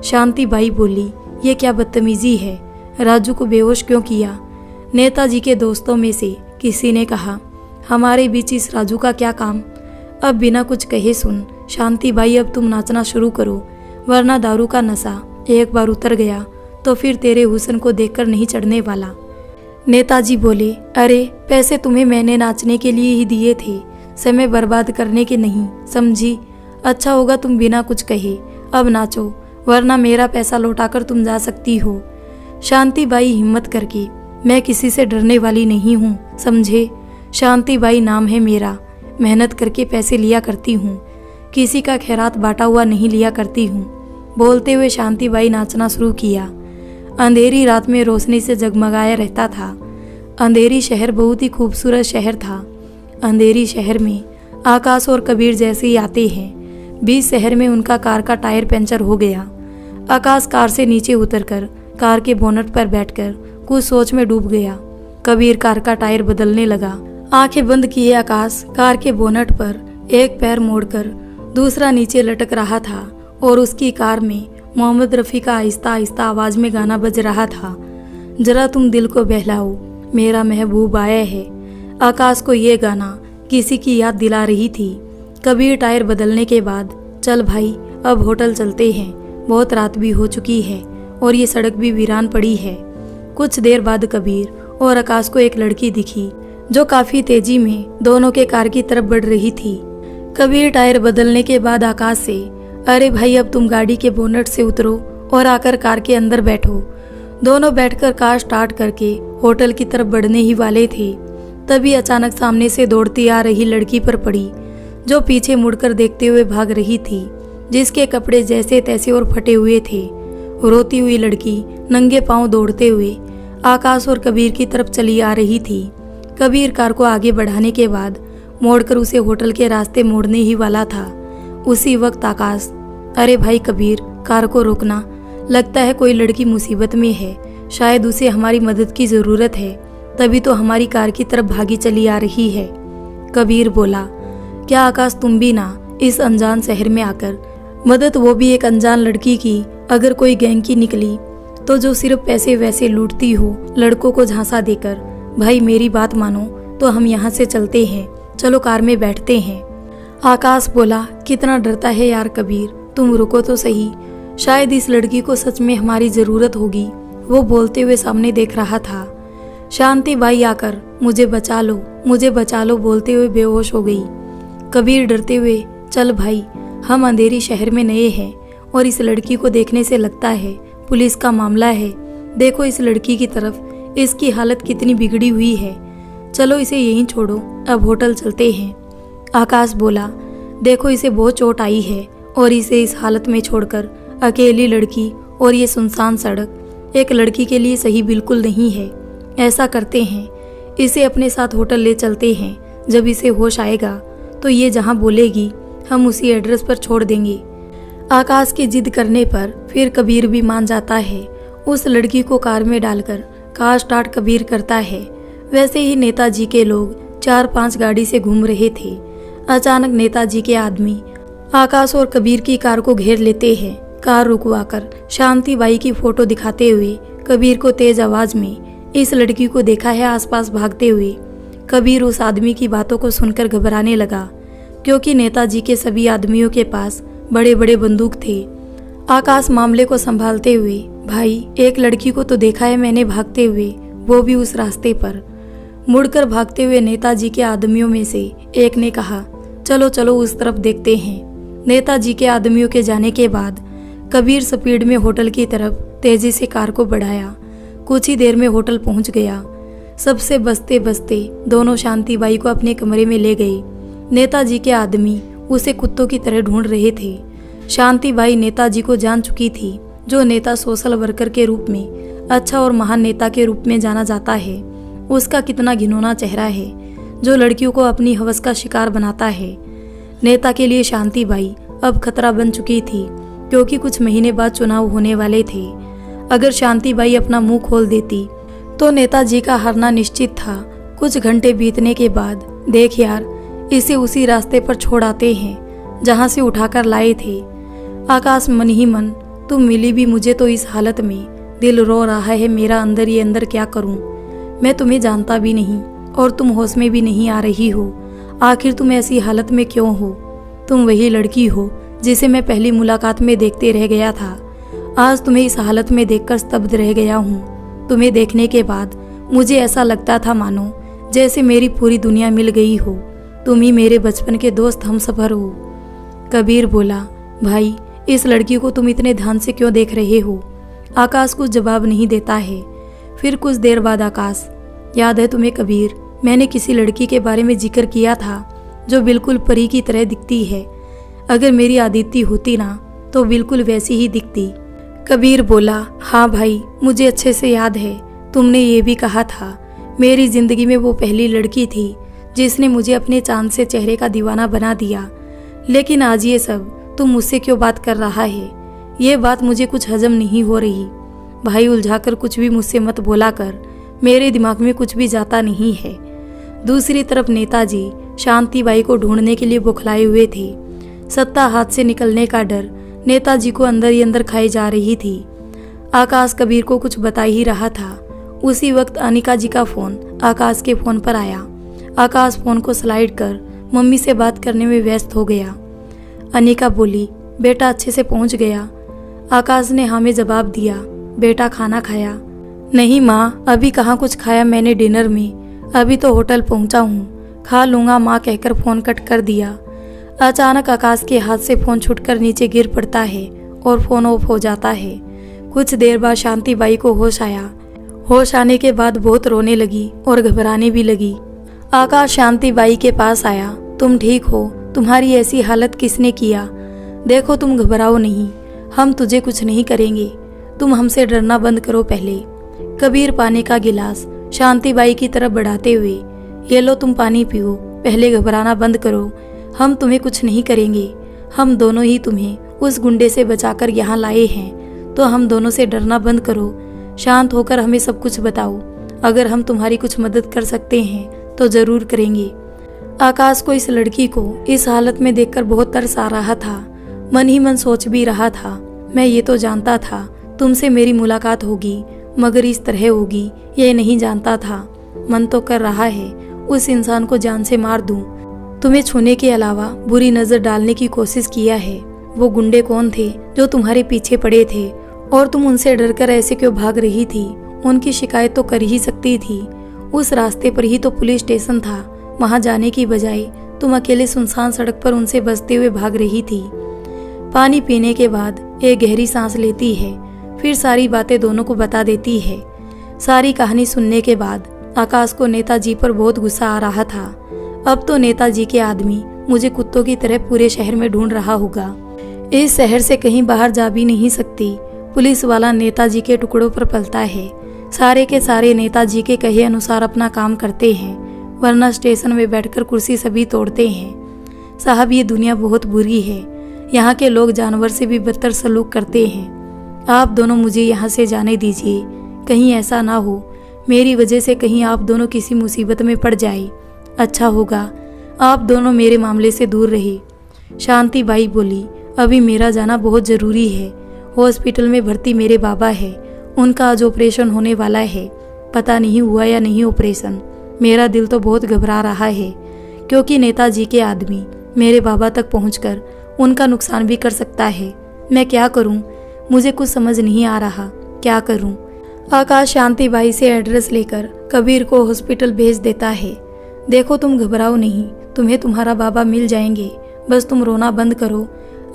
शांति बाई बोली, ये क्या बदतमीजी है, राजू को बेहोश क्यों किया? नेताजी के दोस्तों में से किसी ने कहा, हमारे बीच इस राजू का क्या काम? अब बिना कुछ कहे सुन शांति बाई, अब तुम नाचना शुरू करो, वरना दारू का नशा एक बार उतर गया तो फिर तेरे हुस्न को देखकर नहीं चढ़ने वाला। नेताजी बोले, अरे पैसे तुम्हें मैंने नाचने के लिए ही दिए थे, समय बर्बाद करने के नहीं, समझी? अच्छा होगा तुम बिना कुछ कहे अब नाचो, वरना मेरा पैसा लौटाकर तुम जा सकती हो। शांति बाई हिम्मत करके, मैं किसी से डरने वाली नहीं हूँ, समझे? शांति बाई नाम है मेरा, मेहनत करके पैसे लिया करती हूँ, किसी का खैरात बांटा हुआ नहीं लिया करती हूँ। बोलते हुए शांति बाई नाचना शुरू किया। अंधेरी रात में रोशनी से जगमगाया रहता था। अंधेरी शहर बहुत ही खूबसूरत शहर था। अंधेरी शहर में आकाश और कबीर जैसे ही आते हैं। बीच शहर में उनका कार का टायर पंचर हो गया। आकाश कार से नीचे उतरकर कार के बोनट पर बैठकर कुछ सोच में डूब गया। कबीर कार का टायर बदलने लगा। आंखें बंद किए आकाश कार के बोनट पर एक पैर मोड़कर दूसरा नीचे लटक रहा था और उसकी कार में मोहम्मद रफ़ी का आहिस्ता आहिस्ता आवाज में गाना बज रहा था, जरा तुम दिल को बहलाओ, मेरा महबूब आया है। आकाश को ये गाना किसी की याद दिला रही थी। कबीर टायर बदलने के बाद, चल भाई अब होटल चलते हैं, बहुत रात भी हो चुकी है और ये सड़क भी वीरान पड़ी है। कुछ देर बाद कबीर और आकाश को एक लड़की दिखी जो काफी तेजी में दोनों के कार की तरफ बढ़ रही थी। कबीर टायर बदलने के बाद आकाश से, अरे भाई अब तुम गाड़ी के बोनट से उतरो और आकर कार के अंदर बैठो। दोनों बैठकर कार स्टार्ट करके होटल की तरफ बढ़ने ही वाले थे, तभी अचानक सामने से दौड़ती आ रही लड़की पर पड़ी, जो पीछे मुड़कर देखते हुए भाग रही थी, जिसके कपड़े जैसे तैसे और फटे हुए थे। रोती हुई लड़की नंगे पांव दौड़ते हुए आकाश और कबीर की तरफ चली आ रही थी। कबीर कार को आगे बढ़ाने के बाद मोड़कर उसे होटल के रास्ते मोड़ने ही वाला था। उसी वक्त आकाश, अरे भाई कबीर, कार को रोकना, लगता है कोई लड़की मुसीबत में है, शायद उसे हमारी मदद की जरूरत है, तभी तो हमारी कार की तरफ भागी चली आ रही है। कबीर बोला, क्या आकाश तुम भी ना इस अनजान शहर में आकर मदद, वो भी एक अनजान लड़की की, अगर कोई गैंग की निकली तो जो सिर्फ पैसे वैसे लूटती हो लड़कों को झांसा देकर। भाई मेरी बात मानो तो हम यहाँ से चलते हैं, चलो कार में बैठते हैं। आकाश बोला, कितना डरता है यार कबीर, तुम रुको तो सही, शायद इस लड़की को सच में हमारी जरूरत होगी। वो बोलते हुए सामने देख रहा था। शांति बाई आकर, मुझे बचा लो, मुझे बचा लो बोलते हुए बेहोश हो गई। कबीर डरते हुए, चल भाई, हम अंधेरी शहर में नए हैं और इस लड़की को देखने से लगता है पुलिस का मामला है। देखो इस लड़की की तरफ, इसकी हालत कितनी बिगड़ी हुई है, चलो इसे यहीं छोड़ो, अब होटल चलते हैं। आकाश बोला, देखो इसे बहुत चोट आई है और इसे इस हालत में छोड़कर अकेली लड़की और ये सुनसान सड़क एक लड़की के लिए सही बिल्कुल नहीं है। ऐसा करते हैं, इसे अपने साथ होटल ले चलते हैं, जब इसे होश आएगा तो ये जहाँ बोलेगी हम उसी एड्रेस पर छोड़ देंगे। आकाश की जिद करने पर फिर कबीर भी मान जाता है। उस लड़की को कार में डालकर कार स्टार्ट कबीर करता है। वैसे ही नेताजी के लोग 4-5 गाड़ी से घूम रहे थे। अचानक नेताजी के आदमी आकाश और कबीर की कार को घेर लेते हैं। कार रुकवाकर शांति बाई की फोटो दिखाते हुए कबीर को तेज आवाज में इस लड़की को देखा है आसपास भागते हुए। कबीर उस आदमी की बातों को सुनकर घबराने लगा, क्योंकि नेताजी के सभी आदमियों के पास बड़े बड़े बंदूक थे। आकाश मामले को संभालते हुए, भाई एक लड़की को तो देखा है मैंने भागते हुए, वो भी उस रास्ते पर। मुड़कर भागते हुए नेताजी के आदमियों में से एक ने कहा, चलो चलो उस तरफ देखते हैं। नेताजी के आदमियों के जाने के बाद कबीर स्पीड में होटल की तरफ तेजी से कार को बढ़ाया। कुछ ही देर में होटल पहुंच गया। सबसे बचते बचते दोनों शांतिबाई को अपने कमरे में ले गए। नेताजी के आदमी उसे कुत्तों की तरह ढूंढ रहे थे। शांतिबाई नेताजी को जान चुकी थी, जो नेता सोशल वर्कर के रूप में, अच्छा और महान नेता के रूप में जाना जाता है। उसका कितना घिनौना चेहरा है, जो लड़कियों को अपनी हवस का शिकार बनाता है। नेता के लिए शांतिबाई अब खतरा बन चुकी थी, क्योंकि कुछ महीने बाद चुनाव होने वाले थे। अगर शांतिबाई अपना मुंह खोल देती तो नेताजी का हारना निश्चित था। कुछ घंटे बीतने के बाद, देख यार, इसे उसी रास्ते पर छोड़ आते हैं जहां से उठाकर लाए थे। आकाश मन ही मन, तुम मिली भी मुझे तो इस हालत में, दिल रो रहा है मेरा अंदर ही अंदर, क्या करूं। मैं तुम्हें जानता भी नहीं और तुम होश में भी नहीं आ रही हो। आखिर तुम ऐसी हालत में क्यों हो? तुम वही लड़की हो जिसे मैं पहली मुलाकात में देखते रह गया था। आज तुम्हें इस हालत में देखकर स्तब्ध रह गया हूँ। तुम्हें देखने के बाद मुझे ऐसा लगता था मानो जैसे मेरी पूरी दुनिया मिल गई हो। तुम ही मेरे बचपन के दोस्त हमसफर हो। कबीर बोला, भाई इस लड़की को तुम इतने ध्यान से क्यों देख रहे हो? आकाश कुछ जवाब नहीं देता है। फिर कुछ देर बाद आकाश, याद है तुम्हें कबीर, मैंने किसी लड़की के बारे में जिक्र किया था जो बिल्कुल परी की तरह दिखती है। अगर मेरी आदिति होती ना तो बिल्कुल वैसी ही दिखती। कबीर बोला, हाँ भाई मुझे अच्छे से याद है। तुमने ये भी कहा था मेरी जिंदगी में वो पहली लड़की थी जिसने मुझे अपने चांद से चेहरे का दीवाना बना दिया। लेकिन आज ये सब तुम मुझसे क्यों बात कर रहा है? ये बात मुझे कुछ हजम नहीं हो रही। भाई उलझाकर कुछ भी मुझसे मत बोला कर, मेरे दिमाग में कुछ भी जाता नहीं है। दूसरी तरफ नेताजी शांतिबाई को ढूंढने के लिए बौखलाए हुए थे। सत्ता हाथ से निकलने का डर नेताजी को अंदर ही अंदर खाई जा रही थी। आकाश कबीर को कुछ बता ही रहा था। उसी वक्त अनिका जी का फोन आकाश के फोन पर आया। आकाश फोन को स्लाइड कर मम्मी से बात करने में व्यस्त हो गया। अनिका बोली, बेटा अच्छे से पहुंच गया? आकाश ने हाँ में जवाब दिया। बेटा खाना खाया? नहीं माँ, अभी कहाँ कुछ खाया मैंने डिनर में, अभी तो होटल पहुंचा हूँ, खा लूंगा माँ कहकर फोन कट कर दिया। अचानक आकाश के हाथ से फोन छूटकर नीचे गिर पड़ता है और फोन ऑफ हो जाता है। कुछ देर बाद शांतिबाई को होश आया। होश आने के बाद बहुत रोने लगी और घबराने भी लगी। आकाश शांतिबाई के पास आया। तुम ठीक हो? तुम्हारी ऐसी हालत किसने किया? देखो तुम घबराओ नहीं, हम तुझे कुछ नहीं करेंगे। तुम हमसे डरना बंद करो पहले। कबीर पानी का गिलास शांतिबाई की तरफ बढ़ाते हुए, ये लो तुम पानी पियो, पहले घबराना बंद करो, हम तुम्हें कुछ नहीं करेंगे। हम दोनों ही तुम्हें उस गुंडे से बचाकर यहाँ लाए हैं, तो हम दोनों से डरना बंद करो। शांत होकर हमें सब कुछ बताओ। अगर हम तुम्हारी कुछ मदद कर सकते हैं तो जरूर करेंगे। आकाश को इस लड़की को इस हालत में देखकर बहुत तरस आ रहा था। मन ही मन सोच भी रहा था, मैं ये तो जानता था तुमसे मेरी मुलाकात होगी, मगर इस तरह होगी ये नहीं जानता था। मन तो कर रहा है उस इंसान को जान से मार दूं। तुम्हें छूने के अलावा बुरी नजर डालने की कोशिश किया है। वो गुंडे कौन थे जो तुम्हारे पीछे पड़े थे और तुम उनसे डरकर ऐसे क्यों भाग रही थी? उनकी शिकायत तो कर ही सकती थी। उस रास्ते पर ही तो पुलिस स्टेशन था। वहां जाने की बजाय तुम अकेले सुनसान सड़क पर उनसे बचते हुए भाग रही थी। पानी पीने के बाद एक गहरी सांस लेती है, फिर सारी बातें दोनों को बता देती है। सारी कहानी सुनने के बाद आकाश को नेताजी पर बहुत गुस्सा आ रहा था। अब तो नेताजी के आदमी मुझे कुत्तों की तरह पूरे शहर में ढूंढ रहा होगा। इस शहर से कहीं बाहर जा भी नहीं सकती। पुलिस वाला नेताजी के टुकड़ों पर पलता है। सारे के सारे नेताजी के कहे अनुसार अपना काम करते हैं, वरना स्टेशन में बैठकर कुर्सी सभी तोड़ते हैं। साहब ये दुनिया बहुत बुरी है। यहाँ के लोग जानवर से भी बदतर सलूक करते हैं। आप दोनों मुझे यहाँ से जाने दीजिए। कहीं ऐसा ना हो मेरी वजह से कहीं आप दोनों किसी मुसीबत में पड़ जाए। अच्छा होगा आप दोनों मेरे मामले से दूर रहे। शांतिबाई बोली, अभी मेरा जाना बहुत ज़रूरी है। हॉस्पिटल में भर्ती मेरे बाबा है, उनका आज ऑपरेशन होने वाला है। पता नहीं हुआ या नहीं ऑपरेशन। मेरा दिल तो बहुत घबरा रहा है, क्योंकि नेताजी के आदमी मेरे बाबा तक पहुंचकर उनका नुकसान भी कर सकता है। मैं क्या करूं? मुझे कुछ समझ नहीं आ रहा, क्या करूं? आकाश शांतिबाई से एड्रेस लेकर कबीर को हॉस्पिटल भेज देता है। देखो तुम घबराओ नहीं, तुम्हें तुम्हारा बाबा मिल जाएंगे, बस तुम रोना बंद करो।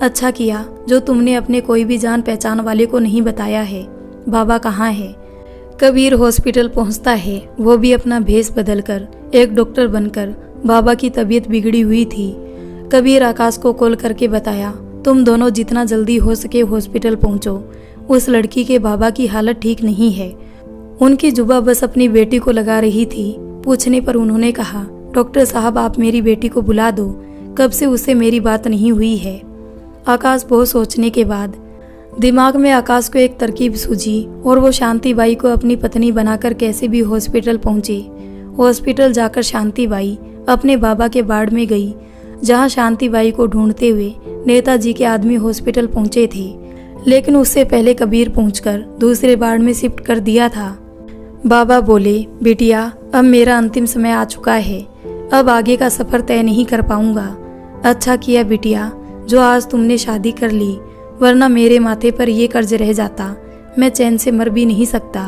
अच्छा किया जो तुमने अपने कोई भी जान पहचान वाले को नहीं बताया है। बाबा कहाँ है? कबीर हॉस्पिटल पहुंचता है, वो भी अपना भेष बदलकर एक डॉक्टर बनकर। बाबा की तबीयत बिगड़ी हुई थी। कबीर आकाश को कॉल करके बताया, तुम दोनों जितना जल्दी हो सके हॉस्पिटल पहुंचो। उस लड़की के बाबा की हालत ठीक नहीं है। उनकी जुबा बस अपनी बेटी को लगा रही थी। पूछने पर उन्होंने कहा, डॉक्टर साहब आप मेरी बेटी को बुला दो, कब से उससे मेरी बात नहीं हुई है। आकाश बहुत सोचने के बाद दिमाग में आकाश को एक तरकीब सूझी और वो शांतिबाई को अपनी पत्नी बनाकर कैसे भी हॉस्पिटल पहुंचे। हॉस्पिटल जाकर शांतिबाई अपने बाबा के वार्ड में गई, जहां शांतिबाई को ढूंढते हुए नेताजी के आदमी हॉस्पिटल पहुंचे थे, लेकिन उससे पहले कबीर पहुंचकर दूसरे वार्ड में शिफ्ट कर दिया था। बाबा बोले, बिटिया अब मेरा अंतिम समय आ चुका है, अब आगे का सफर तय नहीं कर पाऊंगा। अच्छा किया बिटिया जो आज तुमने शादी कर ली, वरना मेरे माथे पर यह कर्ज रह जाता, मैं चैन से मर भी नहीं सकता।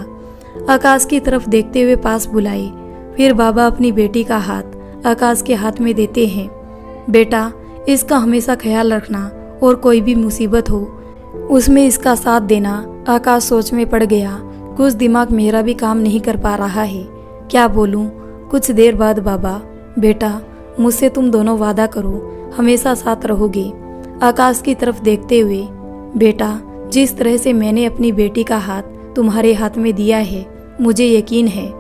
आकाश की तरफ देखते हुए पास बुलाए। फिर बाबा अपनी बेटी का हाथ आकाश के हाथ में देते हैं। बेटा इसका हमेशा ख्याल रखना और कोई भी मुसीबत हो उसमें इसका साथ देना। आकाश सोच में पड़ गया, कुछ दिमाग मेरा भी काम नहीं कर पा रहा है, क्या बोलूं। कुछ देर बाद बाबा, बेटा मुझसे तुम दोनों वादा करो हमेशा साथ रहोगे। आकाश की तरफ देखते हुए, बेटा जिस तरह से मैंने अपनी बेटी का हाथ तुम्हारे हाथ में दिया है, मुझे यकीन है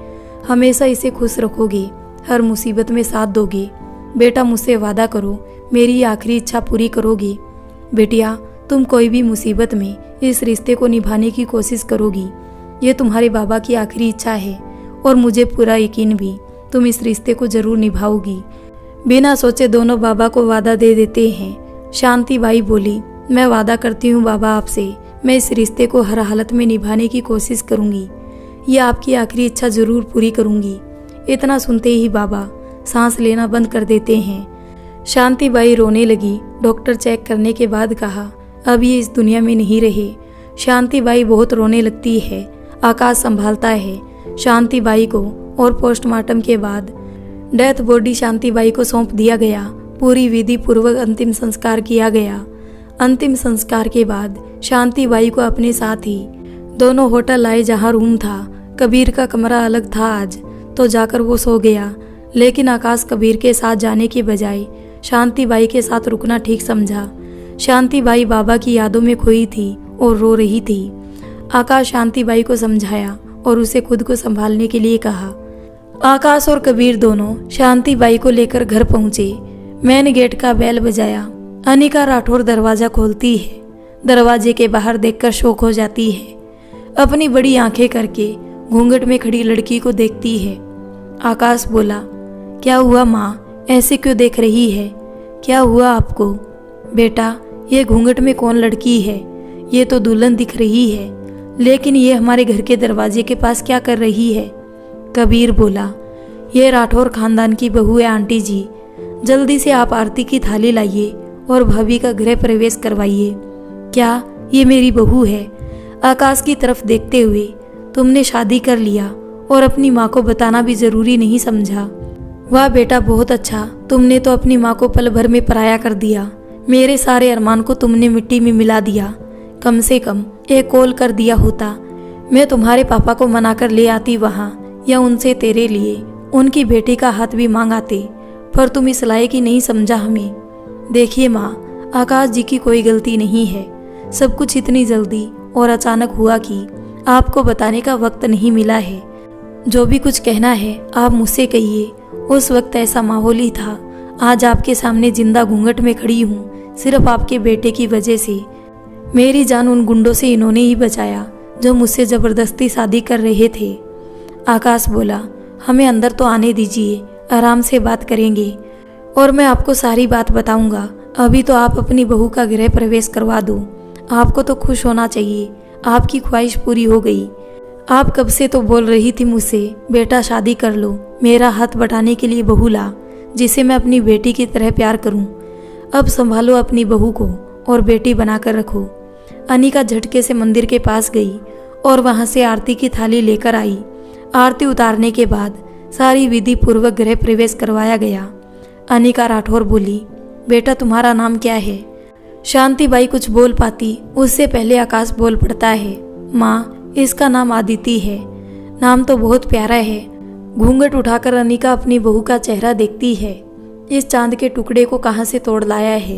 हमेशा इसे खुश रखोगे, हर मुसीबत में साथ दोगे। बेटा मुझसे वादा करो मेरी आखिरी इच्छा पूरी करोगी। बेटिया तुम कोई भी मुसीबत में इस रिश्ते को निभाने की कोशिश करोगी, ये तुम्हारे बाबा की आखिरी इच्छा है और मुझे पूरा यकीन भी तुम इस रिश्ते को जरूर निभाओगी। बिना सोचे दोनों बाबा को वादा दे देते हैं। शांतिबाई बोली, मैं वादा करती हूँ बाबा आपसे, मैं इस रिश्ते को हर हालत में निभाने की कोशिश करूँगी, ये आपकी आखिरी इच्छा जरूर पूरी करूँगी। इतना सुनते ही बाबा सांस लेना बंद कर देते हैं। शांतिबाई रोने लगी। डॉक्टर चेक करने के बाद कहा, अब ये इस दुनिया में नहीं रहे। शांतिबाई बहुत रोने लगती है। आकाश संभालता है शांतिबाई को और पोस्टमार्टम के बाद डेथ बॉडी शांतिबाई को सौंप दिया गया। पूरी विधि पूर्वक अंतिम संस्कार किया गया। अंतिम संस्कार के बाद शांतिबाई को अपने साथ ही दोनों होटल आए, जहां रूम था। कबीर का कमरा अलग था आज, तो जाकर वो सो गया, लेकिन आकाश कबीर के साथ जाने की बजाय शांतिबाई के साथ रुकना ठीक समझा। शांतिबाई बाबा की यादों में खोई थी और रो रही थी। आकाश शांतिबाई को समझाया और उसे खुद को संभालने के लिए कहा। आकाश और कबीर दोनों शांतिबाई को लेकर घर पहुंचे। मैन गेट का बेल बजाया। अनिका राठौर दरवाजा खोलती है। दरवाजे के बाहर देखकर शौक हो जाती है। अपनी बड़ी आंखें करके घूंघट में खड़ी लड़की को देखती है। आकाश बोला, क्या हुआ माँ, ऐसे क्यों देख रही है, क्या हुआ आपको? बेटा ये घूंघट में कौन लड़की है? ये तो दुल्हन दिख रही है, लेकिन ये हमारे घर के दरवाजे के पास क्या कर रही है? कबीर बोला, ये राठौर खानदान की बहू है आंटी जी, जल्दी से आप आरती की थाली लाइए और भाभी का गृह प्रवेश करवाइए। क्या ये मेरी बहू है? आकाश की तरफ देखते हुए, तुमने शादी कर लिया और अपनी माँ को बताना भी जरूरी नहीं समझा। वाह बेटा बहुत अच्छा, तुमने तो अपनी माँ को पल भर में पराया कर दिया। मेरे सारे अरमान को तुमने मिट्टी में मिला दिया। कम से कम एक कॉल कर दिया होता, मैं तुम्हारे पापा को मनाकर ले आती वहाँ, या उनसे तेरे लिए उनकी बेटी का हाथ भी मांग आते, पर तुम इस लायक ही नहीं समझा हमें। देखिए माँ, आकाश जी की कोई गलती नहीं है। सब कुछ इतनी जल्दी और अचानक हुआ कि आपको बताने का वक्त नहीं मिला है। जो भी कुछ कहना है आप मुझसे कहिए। उस वक्त ऐसा माहौल ही था। आज आपके सामने जिंदा घूंघट में खड़ी हूँ, सिर्फ आपके बेटे की वजह से। मेरी जान उन गुंडों से इन्होंने ही बचाया जो मुझसे जबरदस्ती शादी कर रहे थे। आकाश बोला, हमें अंदर तो आने दीजिए, आराम से बात करेंगे और मैं आपको सारी बात बताऊंगा। अभी तो आप अपनी बहू का गृह प्रवेश करवा दो। आपको तो खुश होना चाहिए, आपकी ख्वाहिश पूरी हो गई। आप कब से तो बोल रही थी मुझसे, बेटा शादी कर लो, मेरा हाथ बटाने के लिए बहू ला, जिसे मैं अपनी बेटी की तरह प्यार करूं। अब संभालो अपनी बहू को और बेटी बनाकर रखो। अनिका झटके से मंदिर के पास गई और वहां से आरती की थाली लेकर आई। आरती उतारने के बाद सारी विधि पूर्वक गृह प्रवेश करवाया गया। अनिका राठौर बोली, बेटा तुम्हारा नाम क्या है? शांतिबाई कुछ बोल पाती उससे पहले आकाश बोल पड़ता है, माँ इसका नाम आदिति है। नाम तो बहुत प्यारा है। घूंघट उठाकर अनिका अपनी बहू का चेहरा देखती है। इस चांद के टुकड़े को कहाँ से तोड़ लाया है?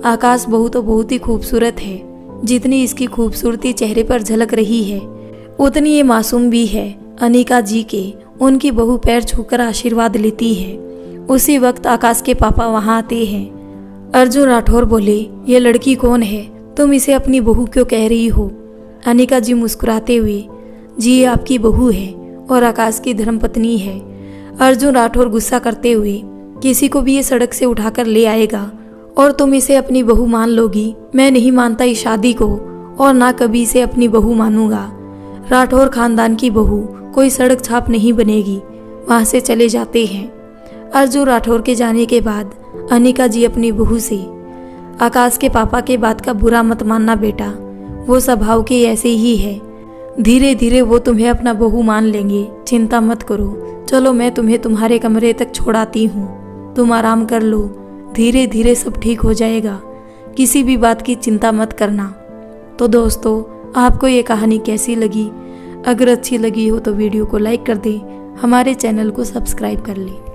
आकाश बहू तो बहुत ही खूबसूरत है। जितनी इसकी खूबसूरती चेहरे पर झलक रही है उतनी ये मासूम भी है। अनिका जी के उनकी बहू पैर छूकर आशीर्वाद लेती है। उसी वक्त आकाश के पापा वहां आते हैं। अर्जुन राठौर बोले, ये लड़की कौन है? तुम इसे अपनी बहू क्यों कह रही हो? अनिका जी मुस्कुराते हुए, जी ये आपकी बहू है और आकाश की धर्मपत्नी है। अर्जुन राठौर गुस्सा करते हुए, किसी को भी ये सड़क से उठाकर ले आएगा और तुम इसे अपनी बहू मान लोगी? मैं नहीं मानता इस शादी को और ना कभी इसे अपनी बहू मानूंगा। राठौर खानदान की बहू कोई सड़क छाप नहीं बनेगी। वहां से चले जाते हैं। अर्जुन राठौर के जाने के बाद अनिका जी अपनी बहू से, आकाश के पापा के बात का बुरा मत मानना बेटा, वो स्वभाव के ऐसे ही है। धीरे धीरे वो तुम्हें अपना बहू मान लेंगे, चिंता मत करो। चलो मैं तुम्हें तुम्हारे कमरे तक छोड़ाती हूँ, तुम आराम कर लो, धीरे धीरे सब ठीक हो जाएगा, किसी भी बात की चिंता मत करना। तो दोस्तों, आपको ये कहानी कैसी लगी? अगर अच्छी लगी हो तो वीडियो को लाइक कर दें, हमारे चैनल को सब्सक्राइब कर लें।